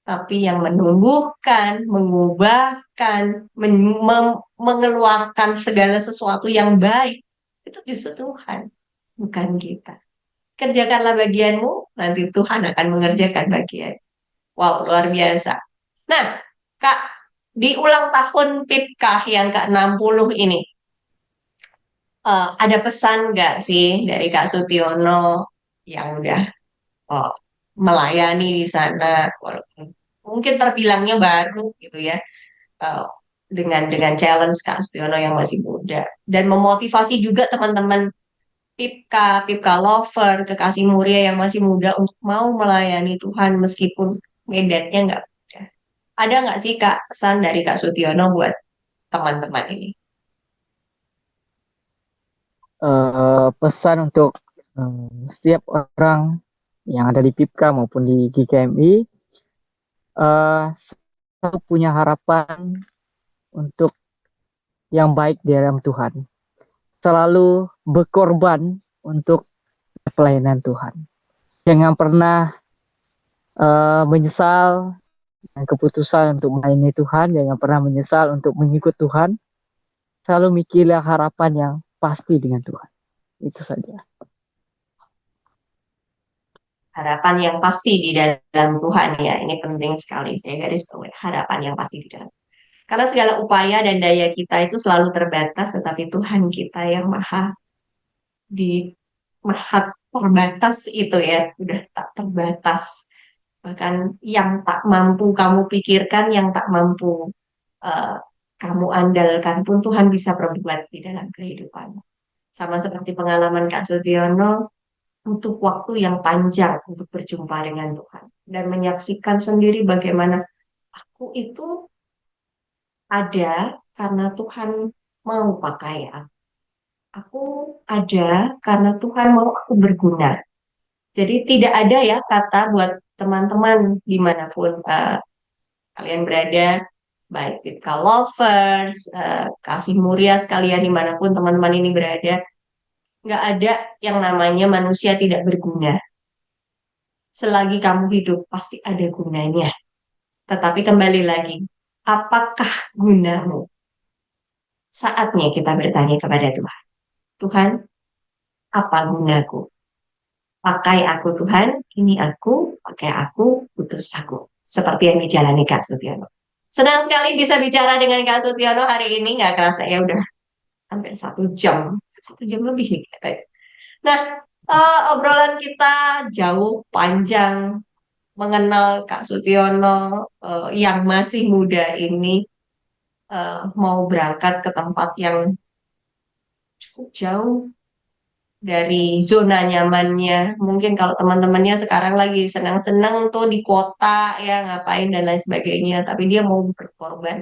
tapi yang menumbuhkan, mengubahkan, mengeluarkan segala sesuatu yang baik, itu justru Tuhan, bukan kita. Kerjakanlah bagianmu, nanti Tuhan akan mengerjakan bagian. Wow, luar biasa. Nah, Kak, di ulang tahun PIPKAH yang ke-60 ini, ada pesan nggak sih dari Kak Sutiono yang udah oh, melayani di sana, walaupun mungkin terbilangnya baru gitu ya, eh, dengan challenge Kak Sutiono yang masih muda, dan memotivasi juga teman-teman Pipka lover, kekasih muria yang masih muda untuk mau melayani Tuhan meskipun medannya nggak mudah. Ada nggak sih Kak pesan dari Kak Sutiono buat teman-teman ini?
Pesan untuk setiap orang yang ada di PIPKA maupun di GKMI, selalu punya harapan untuk yang baik di dalam Tuhan. Selalu berkorban untuk pelayanan Tuhan. Jangan pernah menyesal dengan keputusan untuk melayani Tuhan. Jangan pernah menyesal untuk mengikut Tuhan. Selalu mikirlah harapan yang pasti dengan Tuhan. Itu saja.
Harapan yang pasti di dalam Tuhan ya, ini penting sekali. Saya garis bawahi harapan yang pasti di dalam. Karena segala upaya dan daya kita itu selalu terbatas, tetapi Tuhan kita yang di maha terbatas itu ya, udah tak terbatas. Bahkan yang tak mampu kamu pikirkan, yang tak mampu eh, kamu andalkan pun Tuhan bisa perbuat di dalam kehidupan. Sama seperti pengalaman Kak Sutiono, butuh waktu yang panjang untuk berjumpa dengan Tuhan dan menyaksikan sendiri bagaimana aku itu ada karena Tuhan mau pakai aku. Aku ada karena Tuhan mau aku berguna. Jadi tidak ada ya kata buat teman-teman dimanapun kalian berada, baik Pipka lovers, kasih muria sekalian dimanapun teman-teman ini berada, nggak ada yang namanya manusia tidak berguna. Selagi kamu hidup pasti ada gunanya. Tetapi kembali lagi, apakah gunamu? Saatnya kita bertanya kepada Tuhan. Tuhan, apa gunaku? Pakai aku Tuhan, ini aku, pakai aku, putus aku. Seperti yang dijalani Kak Sutiono. Senang sekali bisa bicara dengan Kak Sutiono hari ini. Nggak kerasa ya udah hampir 1 jam. 1 jam lebih nih. Nah, obrolan kita jauh, panjang, mengenal Kak Sutiono yang masih muda ini mau berangkat ke tempat yang cukup jauh dari zona nyamannya. Mungkin kalau teman-temannya sekarang lagi senang-senang tuh di kota ya ngapain dan lain sebagainya, tapi dia mau berkorban.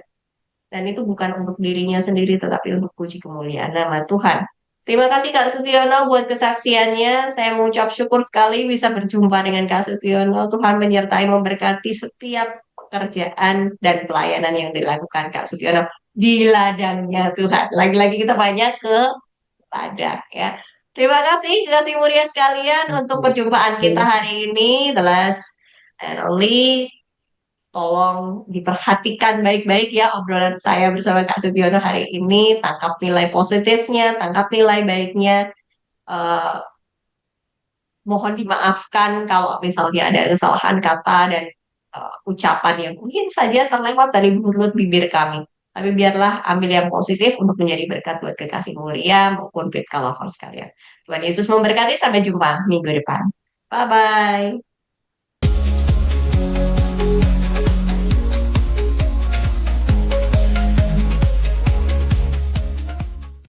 Dan itu bukan untuk dirinya sendiri, tetapi untuk puji kemuliaan nama Tuhan. Terima kasih Kak Sutiono buat kesaksiannya. Saya mengucap syukur sekali bisa berjumpa dengan Kak Sutiono. Tuhan menyertai memberkati setiap pekerjaan dan pelayanan yang dilakukan Kak Sutiono di ladangnya Tuhan. Lagi-lagi kita banyak ke ladang ya. Terima kasih mulia sekalian untuk perjumpaan kita hari ini. The last and only tolong diperhatikan baik-baik ya obrolan saya bersama Kak Sutiono hari ini. Tangkap nilai positifnya, tangkap nilai baiknya. Eh, Mohon dimaafkan kalau misalnya ada kesalahan kata dan ucapan yang mungkin saja terlewat dari mulut bibir kami. Tapi biarlah ambil yang positif untuk menjadi berkat buat kekasih mulia maupun Brit lovers sekalian. Tuhan Yesus memberkati, sampai jumpa minggu depan. Bye-bye.